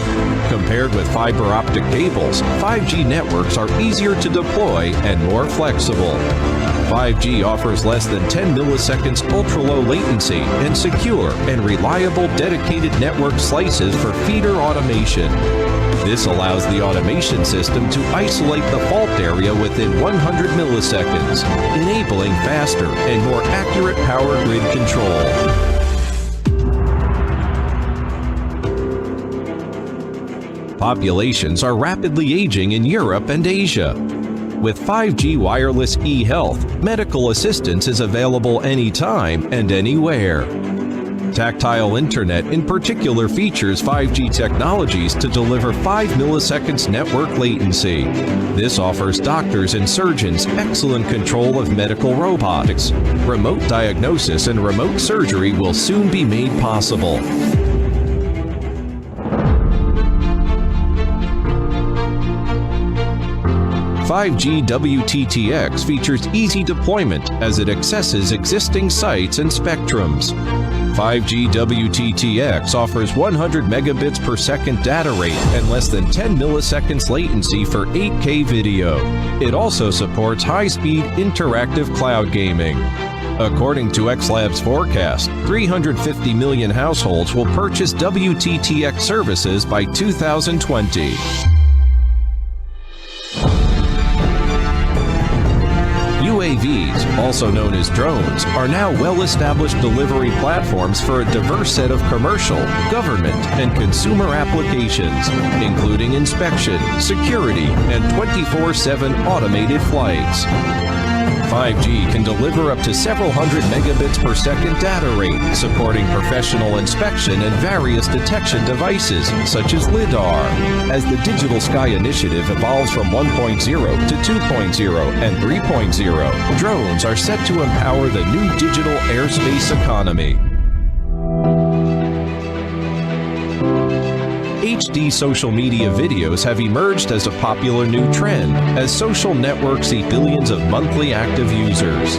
Compared with fiber optic cables, 5G networks are easier to deploy and more flexible. 5G offers less than 10 milliseconds ultra-low latency and secure and reliable dedicated network slices for feeder automation. This allows the automation system to isolate the fault area within 100 milliseconds, enabling faster and more accurate power grid control. Populations are rapidly aging in Europe and Asia. With 5G wireless e-health, medical assistance is available anytime and anywhere. Tactile Internet in particular features 5G technologies to deliver 5 milliseconds network latency. This offers doctors and surgeons excellent control of medical robotics. Remote diagnosis and remote surgery will soon be made possible. 5G WTTX features easy deployment as it accesses existing sites and spectrums. 5G WTTX offers 100 megabits per second data rate and less than 10 milliseconds latency for 8K video. It also supports high-speed interactive cloud gaming. According to XLab's forecast, 350 million households will purchase WTTX services by 2020. UAVs, also known as drones, are now well-established delivery platforms for a diverse set of commercial, government, and consumer applications, including inspection, security, and 24/7 automated flights. 5G can deliver up to several hundred megabits per second data rate, supporting professional inspection and various detection devices, such as LiDAR. As the Digital Sky Initiative evolves from 1.0 to 2.0 and 3.0, drones are set to empower the new digital airspace economy. HD social media videos have emerged as a popular new trend as social networks see billions of monthly active users.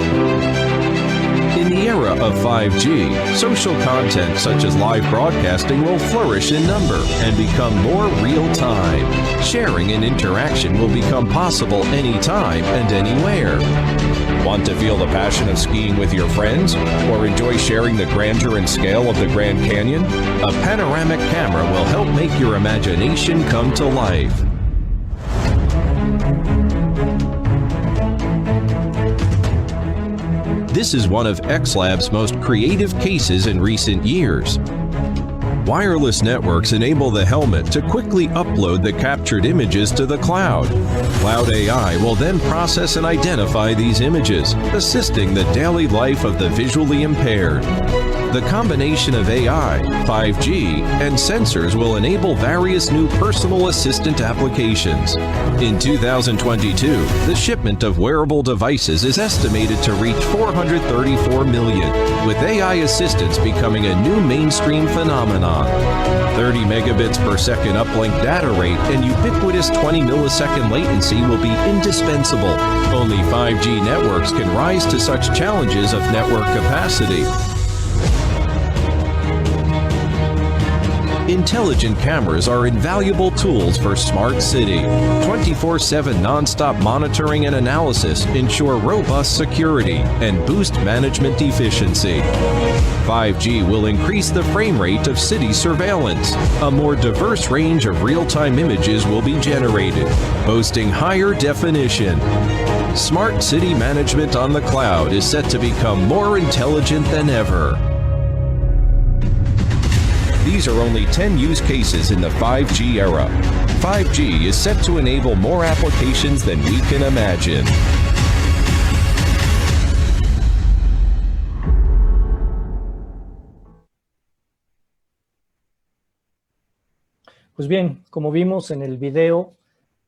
In the era of 5G, social content such as live broadcasting will flourish in number and become more real-time. Sharing and interaction will become possible anytime and anywhere. Want to feel the passion of skiing with your friends? Or enjoy sharing the grandeur and scale of the Grand Canyon? A panoramic camera will help make your imagination come to life. This is one of XLab's most creative cases in recent years. Wireless networks enable the helmet to quickly upload the captured images to the cloud. Cloud AI will then process and identify these images, assisting the daily life of the visually impaired. The combination of AI, 5G, and sensors will enable various new personal assistant applications. In 2022, the shipment of wearable devices is estimated to reach 434 million, with AI assistants becoming a new mainstream phenomenon. 30 megabits per second uplink data rate and ubiquitous 20 millisecond latency will be indispensable. Only 5G networks can rise to such challenges of network capacity. Intelligent cameras are invaluable tools for smart city. 24/7 non-stop monitoring and analysis ensure robust security and boost management efficiency. 5G will increase the frame rate of city surveillance. A more diverse range of real-time images will be generated, boasting higher definition. Smart city management on the cloud is set to become more intelligent than ever. These are only 10 use cases in the 5G era. 5G is set to enable more applications than we can imagine. Pues bien, como vimos en el video,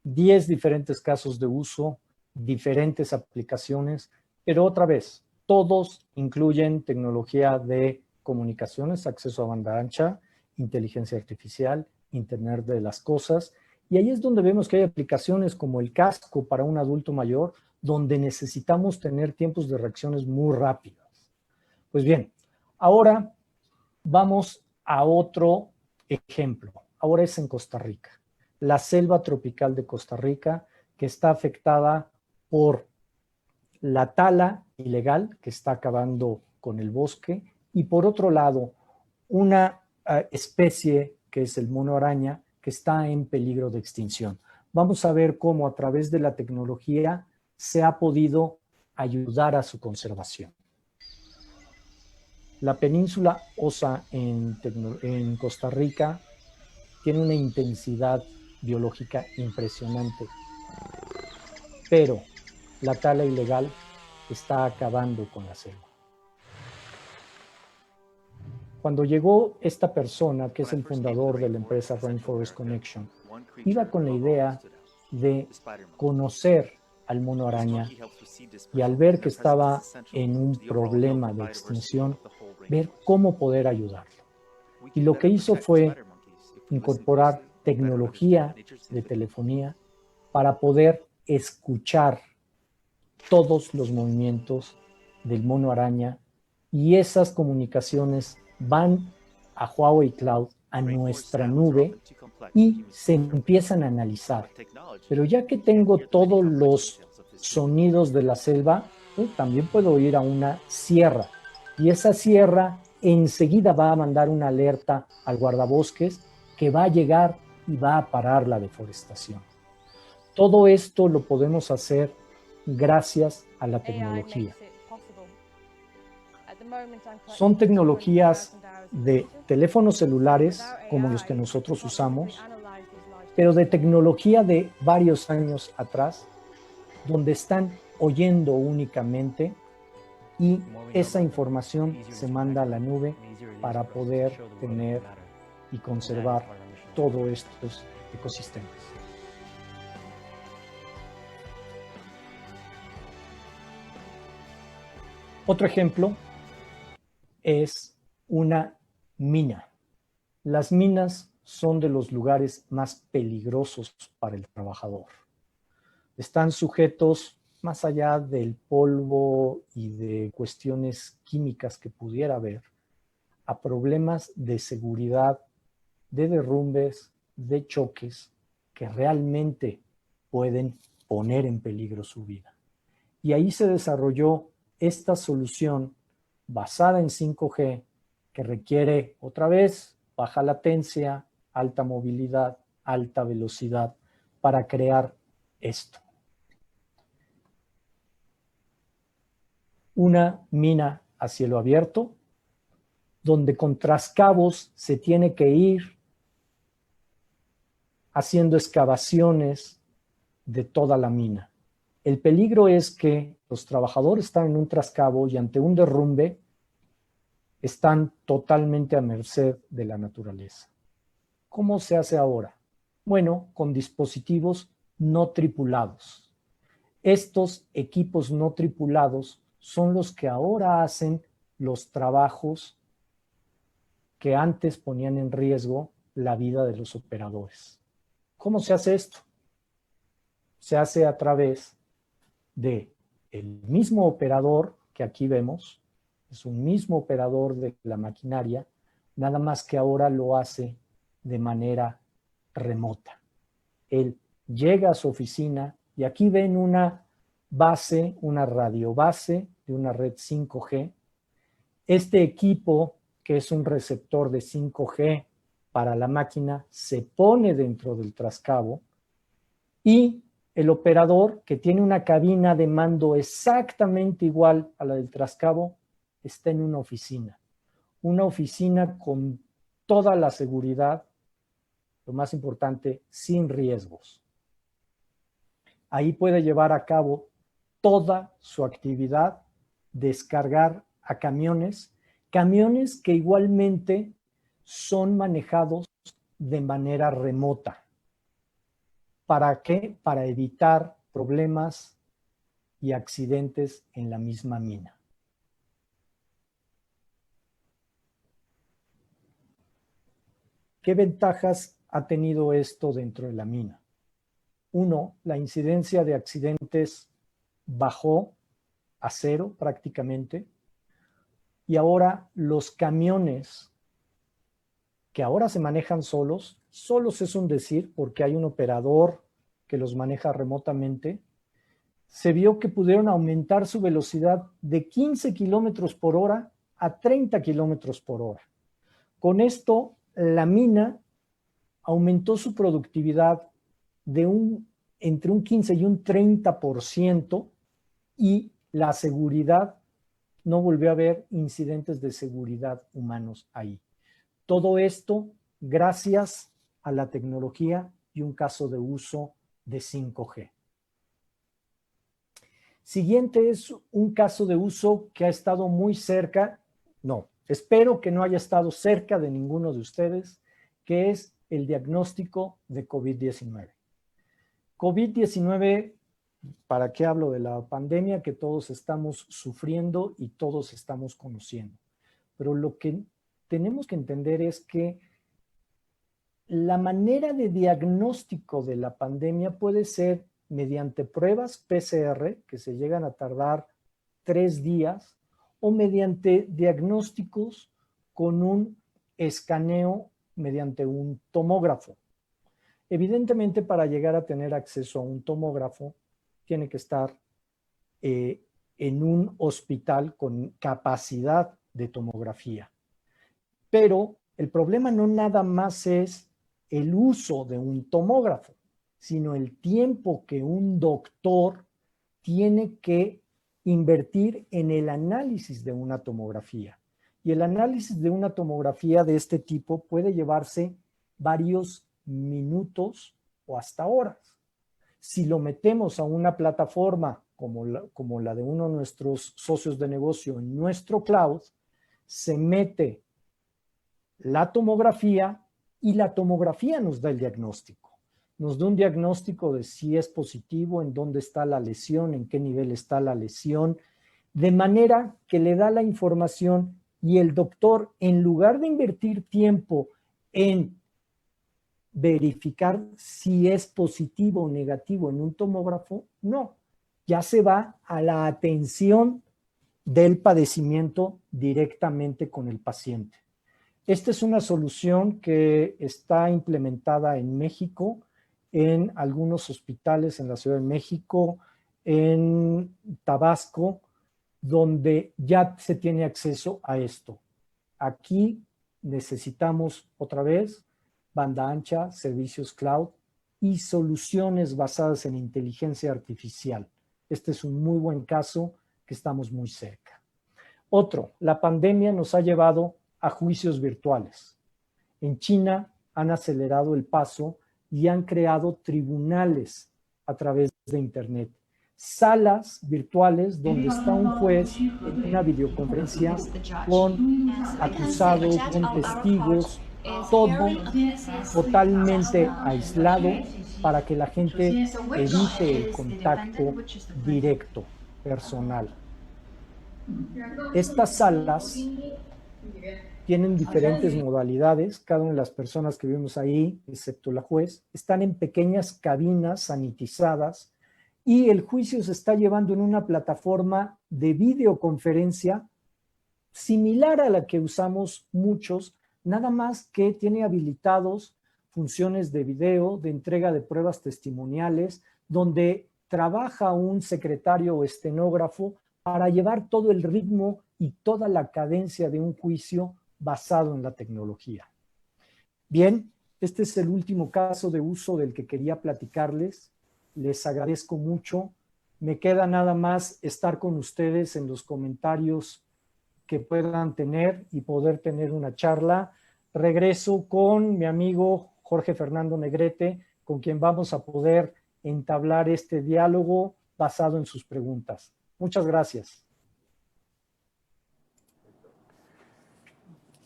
10 diferentes casos de uso, diferentes aplicaciones, pero otra vez, todos incluyen tecnología de comunicaciones, acceso a banda ancha, inteligencia artificial, Internet de las cosas, y ahí es donde vemos que hay aplicaciones como el casco para un adulto mayor, donde necesitamos tener tiempos de reacciones muy rápidos. Pues bien, ahora vamos a otro ejemplo. Ahora es en Costa Rica, la selva tropical de Costa Rica, que está afectada por la tala ilegal que está acabando con el bosque, y por otro lado, una especie que es el mono araña que está en peligro de extinción. Vamos a ver cómo a través de la tecnología se ha podido ayudar a su conservación. La península Osa en Costa Rica tiene una intensidad biológica impresionante, pero la tala ilegal está acabando con la selva. Cuando llegó esta persona, que es el fundador de la empresa Rainforest Connection, iba con la idea de conocer al mono araña y al ver que estaba en un problema de extinción, ver cómo poder ayudarlo. Y lo que hizo fue incorporar tecnología de telefonía para poder escuchar todos los movimientos del mono araña y esas comunicaciones van a Huawei Cloud, a nuestra nube, y se empiezan a analizar. Pero ya que tengo todos los sonidos de la selva, también puedo ir a una sierra, y esa sierra enseguida va a mandar una alerta al guardabosques que va a llegar y va a parar la deforestación. Todo esto lo podemos hacer gracias a la tecnología. Son tecnologías de teléfonos celulares como los que nosotros usamos, pero de tecnología de varios años atrás, donde están oyendo únicamente y esa información se manda a la nube para poder tener y conservar todos estos ecosistemas. Otro ejemplo es una mina. Las minas son de los lugares más peligrosos para el trabajador. Están sujetos, más allá del polvo y de cuestiones químicas que pudiera haber, a problemas de seguridad, de derrumbes, de choques, que realmente pueden poner en peligro su vida. Y ahí se desarrolló esta solución basada en 5G que requiere, otra vez, baja latencia, alta movilidad, alta velocidad para crear esto. Una mina a cielo abierto, donde con trascabos se tiene que ir haciendo excavaciones de toda la mina. El peligro es que los trabajadores están en un trascabo y ante un derrumbe están totalmente a merced de la naturaleza. ¿Cómo se hace ahora? Bueno, con dispositivos no tripulados. Estos equipos no tripulados son los que ahora hacen los trabajos que antes ponían en riesgo la vida de los operadores. ¿Cómo se hace esto? Se hace a través del mismo operador que aquí vemos, es un mismo operador de la maquinaria, nada más que ahora lo hace de manera remota. Él llega a su oficina y aquí ven una base, una radiobase de una red 5G. Este equipo, que es un receptor de 5G para la máquina, se pone dentro del trascabo y el operador, que tiene una cabina de mando exactamente igual a la del trascabo, está en una oficina con toda la seguridad, lo más importante, sin riesgos. Ahí puede llevar a cabo toda su actividad, descargar a camiones que igualmente son manejados de manera remota. ¿Para qué? Para evitar problemas y accidentes en la misma mina. ¿Qué ventajas ha tenido esto dentro de la mina? Uno, la incidencia de accidentes bajó a cero prácticamente, y ahora los camiones que ahora se manejan solos es un decir porque hay un operador que los maneja remotamente, se vio que pudieron aumentar su velocidad de 15 kilómetros por hora a 30 kilómetros por hora. Con esto, la mina aumentó su productividad de entre un 15 y un 30%, y la seguridad, no volvió a haber incidentes de seguridad humanos ahí. Todo esto gracias a la tecnología y un caso de uso de 5G. Siguiente es un caso de uso que ha estado muy cerca, espero que no haya estado cerca de ninguno de ustedes, que es el diagnóstico de COVID-19. COVID-19, ¿para qué hablo de la pandemia que todos estamos sufriendo y todos estamos conociendo? Pero lo que tenemos que entender es que la manera de diagnóstico de la pandemia puede ser mediante pruebas PCR que se llegan a tardar 3 días o mediante diagnósticos con un escaneo mediante un tomógrafo. Evidentemente, para llegar a tener acceso a un tomógrafo, tiene que estar en un hospital con capacidad de tomografía. Pero el problema no nada más es el uso de un tomógrafo, sino el tiempo que un doctor tiene que invertir en el análisis de una tomografía. Y el análisis de una tomografía de este tipo puede llevarse varios minutos o hasta horas. Si lo metemos a una plataforma como la de uno de nuestros socios de negocio en nuestro cloud, se mete la tomografía y la tomografía nos da el diagnóstico. Nos da un diagnóstico de si es positivo, en dónde está la lesión, en qué nivel está la lesión, de manera que le da la información y el doctor, en lugar de invertir tiempo en verificar si es positivo o negativo en un tomógrafo, no, ya se va a la atención del padecimiento directamente con el paciente. Esta es una solución que está implementada en México, en algunos hospitales en la Ciudad de México, en Tabasco, donde ya se tiene acceso a esto. Aquí necesitamos otra vez banda ancha, servicios cloud y soluciones basadas en inteligencia artificial. Este es un muy buen caso que estamos muy cerca. Otro, la pandemia nos ha llevado a juicios virtuales. En China han acelerado el paso y han creado tribunales a través de Internet. Salas virtuales donde está un juez en una videoconferencia con acusados, con testigos, todo totalmente aislado para que la gente evite el contacto directo, personal. Estas salas tienen diferentes modalidades. Cada una de las personas que vemos ahí, excepto la juez, están en pequeñas cabinas sanitizadas y el juicio se está llevando en una plataforma de videoconferencia similar a la que usamos muchos, nada más que tiene habilitados funciones de video, de entrega de pruebas testimoniales, donde trabaja un secretario o estenógrafo para llevar todo el ritmo y toda la cadencia de un juicio basado en la tecnología. Bien, este es el último caso de uso del que quería platicarles. Les agradezco mucho. Me queda nada más estar con ustedes en los comentarios que puedan tener y poder tener una charla. Regreso con mi amigo Jorge Fernando Negrete, con quien vamos a poder entablar este diálogo basado en sus preguntas. Muchas gracias.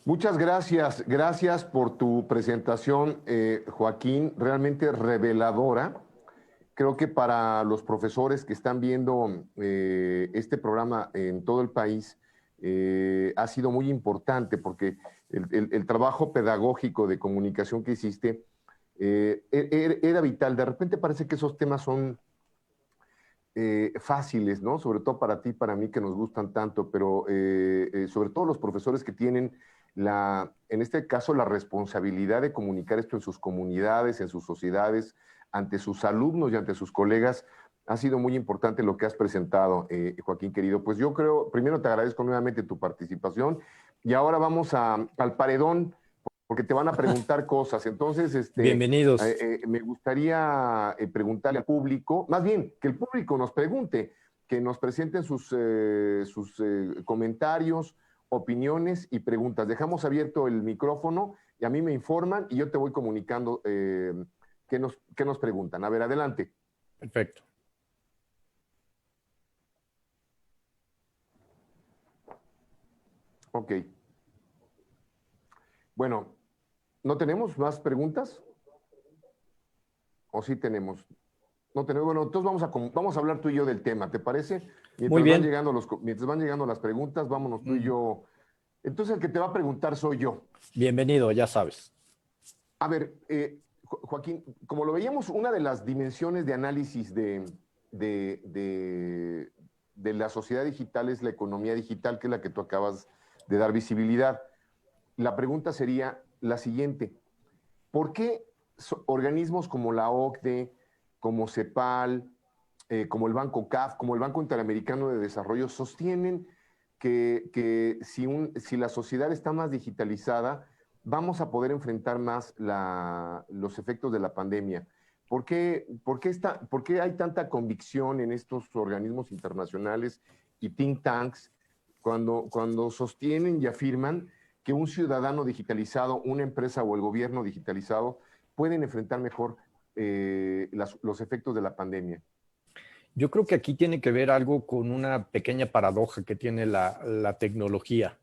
Muchas gracias. Gracias por tu presentación, Joaquín, realmente reveladora. Creo que para los profesores que están viendo este programa en todo el país, ha sido muy importante porque el trabajo pedagógico de comunicación que hiciste era vital. De repente parece que esos temas son fáciles, ¿no? Sobre todo para ti, para mí, que nos gustan tanto, pero sobre todo los profesores que tienen en este caso, la responsabilidad de comunicar esto en sus comunidades, en sus sociedades, ante sus alumnos y ante sus colegas. Ha sido muy importante lo que has presentado, Joaquín, querido. Pues yo creo, primero te agradezco nuevamente tu participación y ahora vamos al paredón, porque te van a preguntar cosas. Entonces, bienvenidos. Me gustaría preguntarle al público, más bien, que el público nos pregunte, que nos presenten sus comentarios, opiniones y preguntas. Dejamos abierto el micrófono y a mí me informan y yo te voy comunicando qué nos preguntan. A ver, adelante. Perfecto. Ok. Bueno, ¿no tenemos más preguntas? ¿O sí tenemos? No tenemos. Bueno, entonces vamos a hablar tú y yo del tema, ¿te parece? Mientras Muy bien. mientras van llegando las preguntas, vámonos tú y yo. Entonces el que te va a preguntar soy yo. Bienvenido, ya sabes. A ver, Joaquín, como lo veíamos, una de las dimensiones de análisis de, de la sociedad digital es la economía digital, que es la que tú acabas de dar visibilidad. La pregunta sería la siguiente: ¿por qué organismos como la OCDE, como CEPAL, como el Banco CAF, como el Banco Interamericano de Desarrollo sostienen que si la sociedad está más digitalizada, vamos a poder enfrentar más los efectos de la pandemia? ¿Por qué hay tanta convicción en estos organismos internacionales y think tanks cuando sostienen y afirman que un ciudadano digitalizado, una empresa o el gobierno digitalizado pueden enfrentar mejor los efectos de la pandemia? Yo creo que aquí tiene que ver algo con una pequeña paradoja que tiene la tecnología,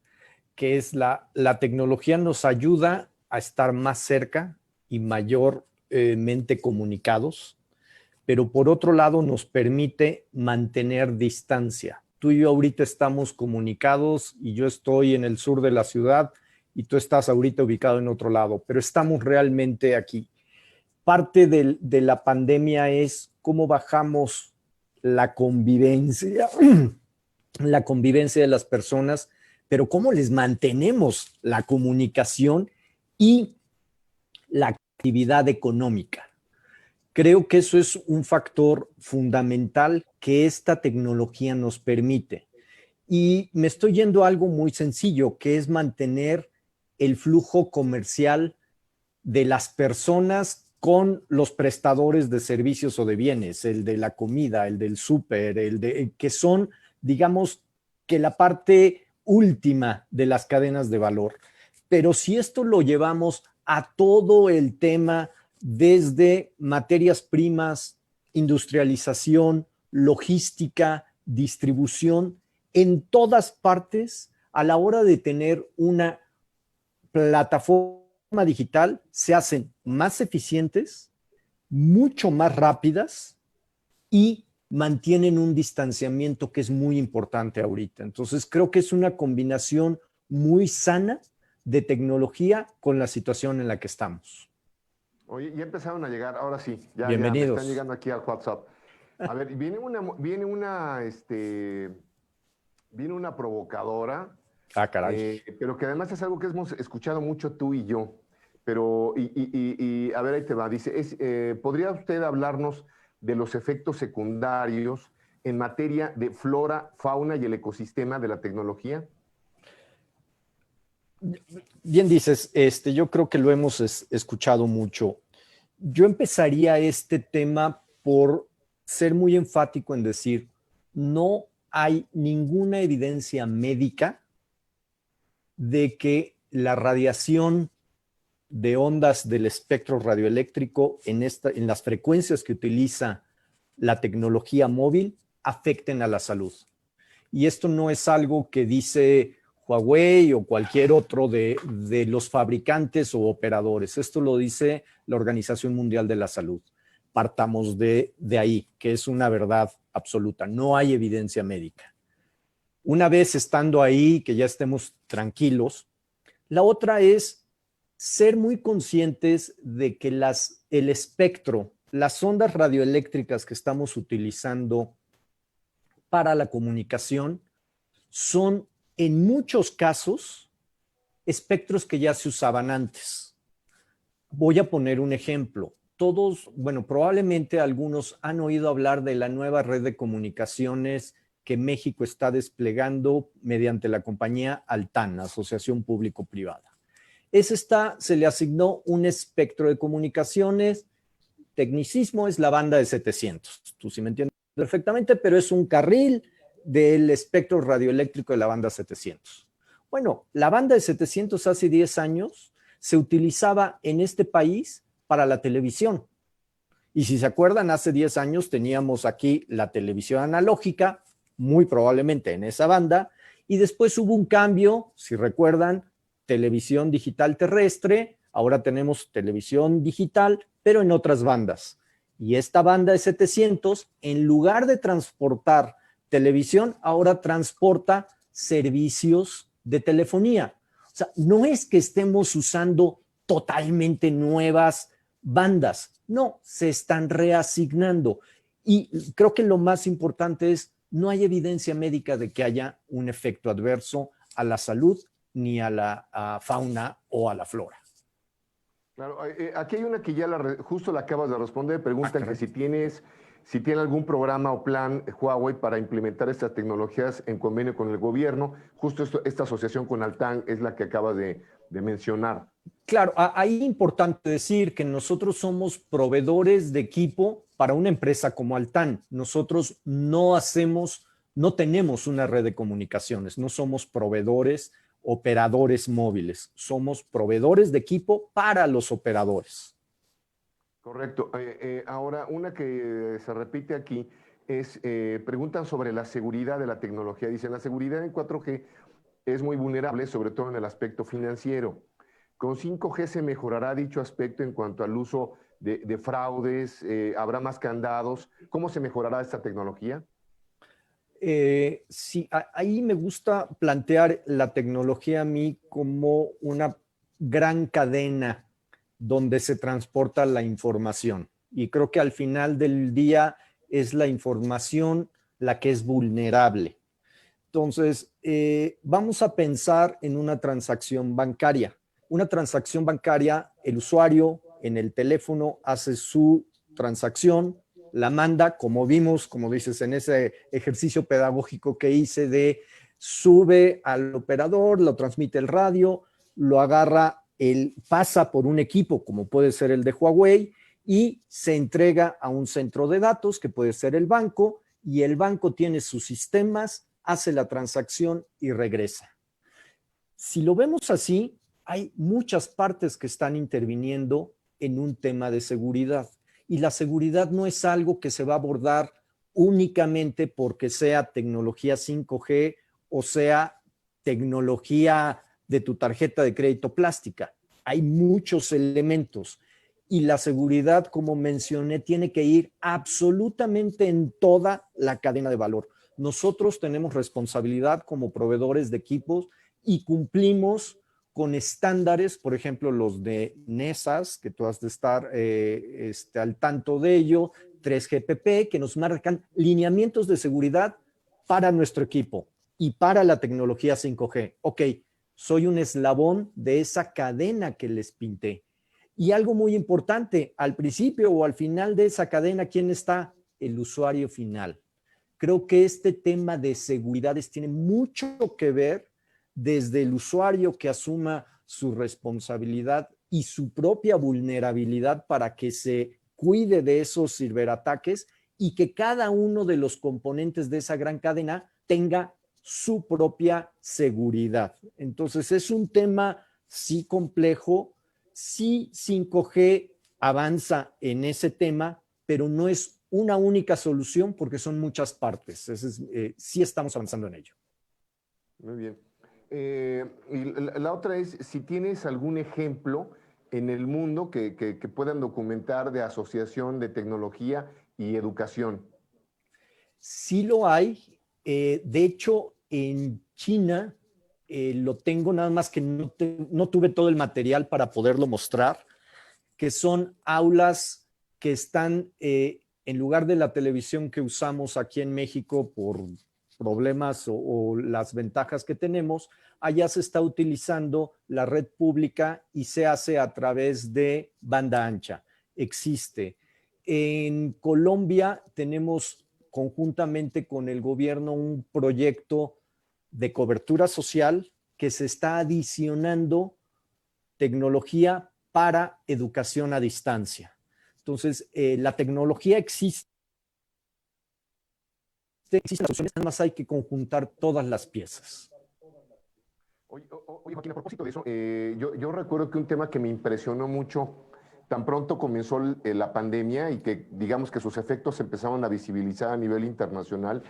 que es la tecnología nos ayuda a estar más cerca y mayormente comunicados, pero por otro lado nos permite mantener distancia. Tú y yo ahorita estamos comunicados y yo estoy en el sur de la ciudad y tú estás ahorita ubicado en otro lado, pero estamos realmente aquí. Parte de la pandemia es cómo bajamos la convivencia de las personas, pero cómo les mantenemos la comunicación y la actividad económica. Creo que eso es un factor fundamental que esta tecnología nos permite. Y me estoy yendo a algo muy sencillo, que es mantener el flujo comercial de las personas con los prestadores de servicios o de bienes, el de la comida, el del súper, que son, digamos, que la parte última de las cadenas de valor. Pero si esto lo llevamos a todo el tema desde materias primas, industrialización, logística, distribución, en todas partes, a la hora de tener una plataforma digital, se hacen más eficientes, mucho más rápidas y mantienen un distanciamiento que es muy importante ahorita. Entonces, creo que es una combinación muy sana de tecnología con la situación en la que estamos. Oye, ya empezaron a llegar, ahora sí, ya me Bienvenidos. están llegando aquí al WhatsApp. A ver, viene una provocadora, Caray. pero que además es algo que hemos escuchado mucho tú y yo. Pero, a ver, ahí te va. Dice, ¿podría usted hablarnos de los efectos secundarios en materia de flora, fauna y el ecosistema de la tecnología? Bien dices, yo creo que lo hemos escuchado mucho. Yo empezaría este tema por ser muy enfático en decir, no hay ninguna evidencia médica de que la radiación de ondas del espectro radioeléctrico en las frecuencias que utiliza la tecnología móvil afecten a la salud. Y esto no es algo que dice Huawei o cualquier otro de los fabricantes o operadores. Esto lo dice la Organización Mundial de la Salud. Partamos de ahí, que es una verdad absoluta. No hay evidencia médica. Una vez estando ahí, que ya estemos tranquilos, la otra es ser muy conscientes de que el espectro, las ondas radioeléctricas que estamos utilizando para la comunicación son en muchos casos espectros que ya se usaban antes. Voy a poner un ejemplo. Todos, bueno, probablemente algunos han oído hablar de la nueva red de comunicaciones que México está desplegando mediante la compañía Altán, Asociación Público-Privada. Se le asignó un espectro de comunicaciones, tecnicismo es la banda de 700. Tú sí me entiendes perfectamente, pero es un carril del espectro radioeléctrico de la banda 700. Bueno, la banda de 700 hace 10 años se utilizaba en este país para la televisión. Y si se acuerdan, hace 10 años teníamos aquí la televisión analógica, muy probablemente en esa banda, y después hubo un cambio, si recuerdan, televisión digital terrestre, ahora tenemos televisión digital, pero en otras bandas. Y esta banda de 700, en lugar de transportar televisión, ahora transporta servicios de telefonía. O sea, no es que estemos usando totalmente nuevas bandas. No, se están reasignando. Y creo que lo más importante es, no hay evidencia médica de que haya un efecto adverso a la salud ni a la fauna o a la flora. Claro, aquí hay una que ya justo la acabas de responder. Preguntan que si tiene algún programa o plan Huawei para implementar estas tecnologías en convenio con el gobierno. Justo esta asociación con Altán es la que acabas de mencionar. Claro, ahí es importante decir que nosotros somos proveedores de equipo para una empresa como Altán. Nosotros no tenemos una red de comunicaciones, no somos proveedores, operadores móviles, somos proveedores de equipo para los operadores. Correcto. Ahora, una que se repite aquí es, preguntan sobre la seguridad de la tecnología. Dicen, la seguridad en 4G es muy vulnerable, sobre todo en el aspecto financiero. ¿Con 5G se mejorará dicho aspecto en cuanto al uso de fraudes? ¿Habrá más candados? ¿Cómo se mejorará esta tecnología? Sí, ahí me gusta plantear la tecnología a mí como una gran cadena donde se transporta la información. Y creo que al final del día es la información la que es vulnerable. Entonces, vamos a pensar en una transacción bancaria. Una transacción bancaria, el usuario en el teléfono hace su transacción, la manda, como vimos, como dices, en ese ejercicio pedagógico que hice de sube al operador, lo transmite el radio, lo agarra, pasa por un equipo, como puede ser el de Huawei, y se entrega a un centro de datos, que puede ser el banco, y el banco tiene sus sistemas, hace la transacción y regresa. Si lo vemos así, hay muchas partes que están interviniendo en un tema de seguridad. Y la seguridad no es algo que se va a abordar únicamente porque sea tecnología 5G o sea tecnología de tu tarjeta de crédito plástica. Hay muchos elementos y la seguridad, como mencioné, tiene que ir absolutamente en toda la cadena de valor. Nosotros tenemos responsabilidad como proveedores de equipos y cumplimos con estándares, por ejemplo, los de NESAS, que tú has de estar al tanto de ello, 3GPP, que nos marcan lineamientos de seguridad para nuestro equipo y para la tecnología 5G. Ok, soy un eslabón de esa cadena que les pinté. Y algo muy importante, al principio o al final de esa cadena, ¿quién está? El usuario final. Creo que este tema de seguridades tiene mucho que ver desde el usuario que asuma su responsabilidad y su propia vulnerabilidad para que se cuide de esos ciberataques y que cada uno de los componentes de esa gran cadena tenga su propia seguridad. Entonces es un tema sí complejo, sí 5G avanza en ese tema, pero no es una única solución porque son muchas partes. Sí estamos avanzando en ello. Muy bien. Y la otra es, si tienes algún ejemplo en el mundo que puedan documentar de asociación de tecnología y educación. Sí lo hay. De hecho, en China lo tengo, nada más que no tuve todo el material para poderlo mostrar, que son aulas que están, en lugar de la televisión que usamos aquí en México por problemas o las ventajas que tenemos, allá se está utilizando la red pública y se hace a través de banda ancha. Existe. En Colombia tenemos conjuntamente con el gobierno un proyecto de cobertura social que se está adicionando tecnología para educación a distancia. Entonces, la tecnología existe, existen las soluciones, nada más hay que conjuntar todas las piezas. Oye, Joaquín, a propósito de eso, yo recuerdo que un tema que me impresionó mucho, tan pronto comenzó la pandemia y que digamos que sus efectos se empezaron a visibilizar a nivel internacional,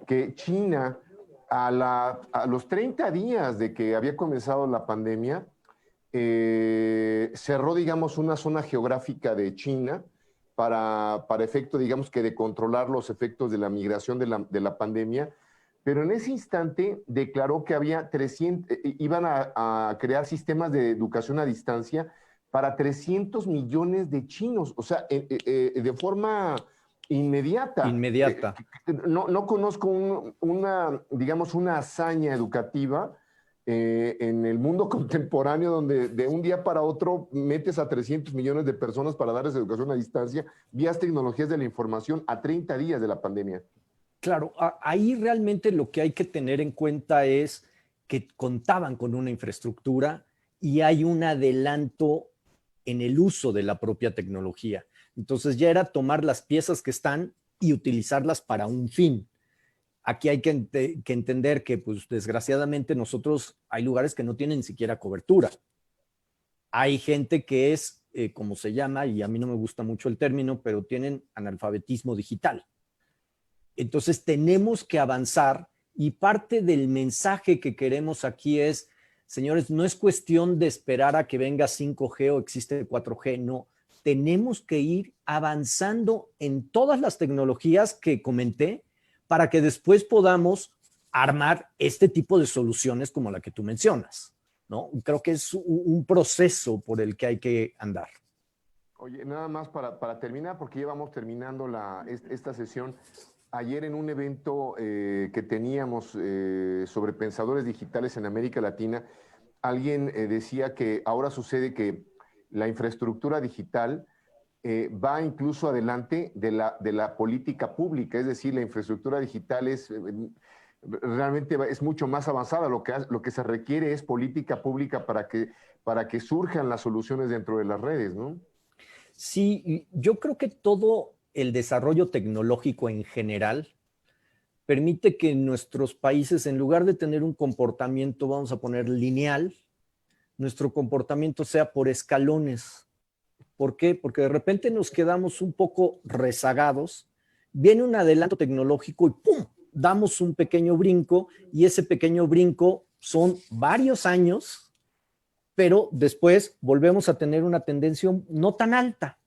que China a los 30 días de que había comenzado la pandemia, cerró, digamos, una zona geográfica de China para efecto, digamos, que de controlar los efectos de la migración de la pandemia, pero en ese instante declaró que había iban a crear sistemas de educación a distancia para 300 millones de chinos, o sea, de forma inmediata. Inmediata. No conozco digamos, una hazaña educativa en el mundo contemporáneo donde de un día para otro metes a 300 millones de personas para darles educación a distancia, vías tecnologías de la información a 30 días de la pandemia. Claro, ahí realmente lo que hay que tener en cuenta es que contaban con una infraestructura y hay un adelanto en el uso de la propia tecnología. Entonces ya era tomar las piezas que están y utilizarlas para un fin. Aquí hay que entender que, pues, desgraciadamente nosotros hay lugares que no tienen ni siquiera cobertura. Hay gente que es, como se llama, y a mí no me gusta mucho el término, pero tienen analfabetismo digital. Entonces tenemos que avanzar y parte del mensaje que queremos aquí es, señores, no es cuestión de esperar a que venga 5G o existe 4G, no. Tenemos que ir avanzando en todas las tecnologías que comenté para que después podamos armar este tipo de soluciones como la que tú mencionas, ¿no? Creo que es un proceso por el que hay que andar. Oye, nada más para terminar, porque ya vamos terminando esta sesión. Ayer en un evento que teníamos sobre pensadores digitales en América Latina, alguien decía que ahora sucede que la infraestructura digital va incluso adelante de la política pública, es decir, la infraestructura digital realmente es mucho más avanzada. Lo que se requiere es política pública para que surjan las soluciones dentro de las redes, ¿no? Sí, yo creo que todo el desarrollo tecnológico en general permite que nuestros países, en lugar de tener un comportamiento, vamos a poner lineal, nuestro comportamiento sea por escalones. ¿Por qué? Porque de repente nos quedamos un poco rezagados, viene un adelanto tecnológico y ¡pum!, damos un pequeño brinco y ese pequeño brinco son varios años, pero después volvemos a tener una tendencia no tan alta.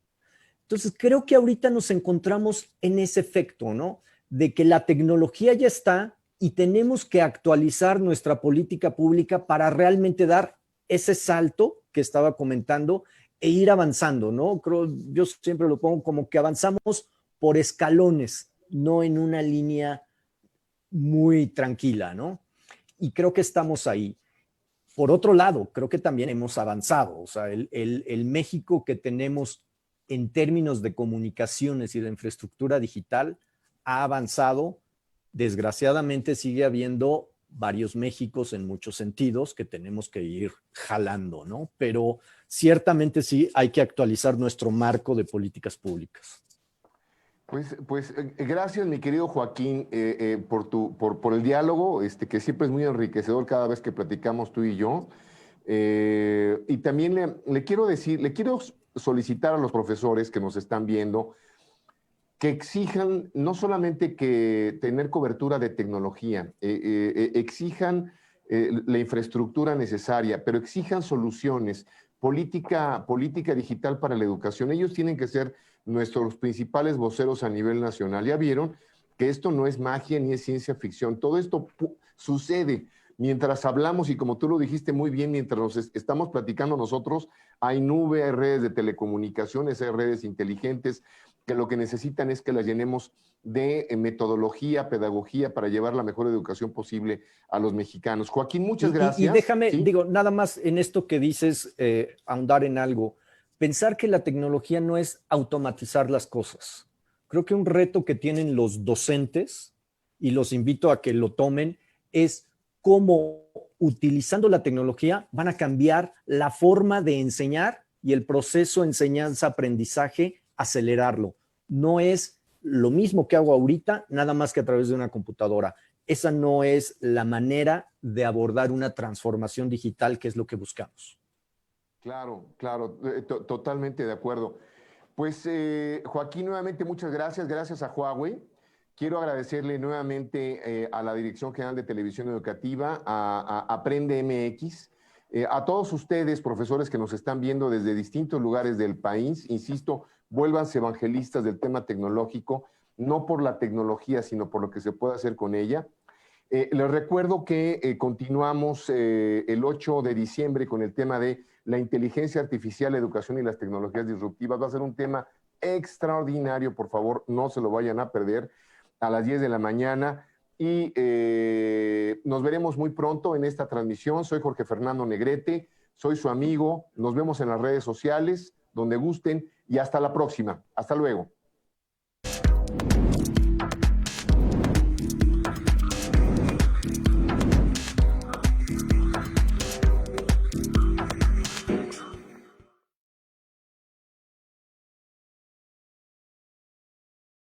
Entonces creo que ahorita nos encontramos en ese efecto, ¿no? De que la tecnología ya está y tenemos que actualizar nuestra política pública para realmente dar ese salto que estaba comentando e ir avanzando, ¿no? Yo siempre lo pongo como que avanzamos por escalones, no en una línea muy tranquila, ¿no? Y creo que estamos ahí. Por otro lado, creo que también hemos avanzado. O sea, el México que tenemos en términos de comunicaciones y de infraestructura digital ha avanzado. Desgraciadamente sigue habiendo varios Méxicos en muchos sentidos que tenemos que ir jalando, ¿no? Pero ciertamente sí hay que actualizar nuestro marco de políticas públicas. Pues gracias, mi querido Joaquín, por el diálogo, que siempre es muy enriquecedor cada vez que platicamos tú y yo. Y también le quiero solicitar a los profesores que nos están viendo que exijan no solamente que tener cobertura de tecnología, exijan la infraestructura necesaria, pero exijan soluciones, política digital para la educación. Ellos tienen que ser nuestros principales voceros a nivel nacional. Ya vieron que esto no es magia ni es ciencia ficción. Todo esto sucede mientras hablamos y, como tú lo dijiste muy bien, mientras nos estamos platicando nosotros, hay nube, hay redes de telecomunicaciones, hay redes inteligentes que lo que necesitan es que las llenemos de metodología, pedagogía para llevar la mejor educación posible a los mexicanos. Joaquín, muchas gracias. Y déjame, ¿sí? digo, nada más en esto que dices, ahondar en algo. Pensar que la tecnología no es automatizar las cosas. Creo que un reto que tienen los docentes, y los invito a que lo tomen, es cómo utilizando la tecnología van a cambiar la forma de enseñar y el proceso enseñanza-aprendizaje, acelerarlo. No es lo mismo que hago ahorita, nada más que a través de una computadora. Esa no es la manera de abordar una transformación digital, que es lo que buscamos. Claro, totalmente de acuerdo. Pues Joaquín, nuevamente muchas gracias, gracias a Huawei. Quiero agradecerle nuevamente a la Dirección General de Televisión Educativa, a Aprende MX, a todos ustedes, profesores que nos están viendo desde distintos lugares del país. Insisto, vuélvanse evangelistas del tema tecnológico, no por la tecnología, sino por lo que se puede hacer con ella. Les recuerdo que continuamos el 8 de diciembre con el tema de la inteligencia artificial, la educación y las tecnologías disruptivas. Va a ser un tema extraordinario, por favor, no se lo vayan a perder, a las 10 de la mañana. Y nos veremos muy pronto en esta transmisión. Soy Jorge Fernando Negrete, soy su amigo. Nos vemos en las redes sociales, donde gusten, y hasta la próxima. Hasta luego.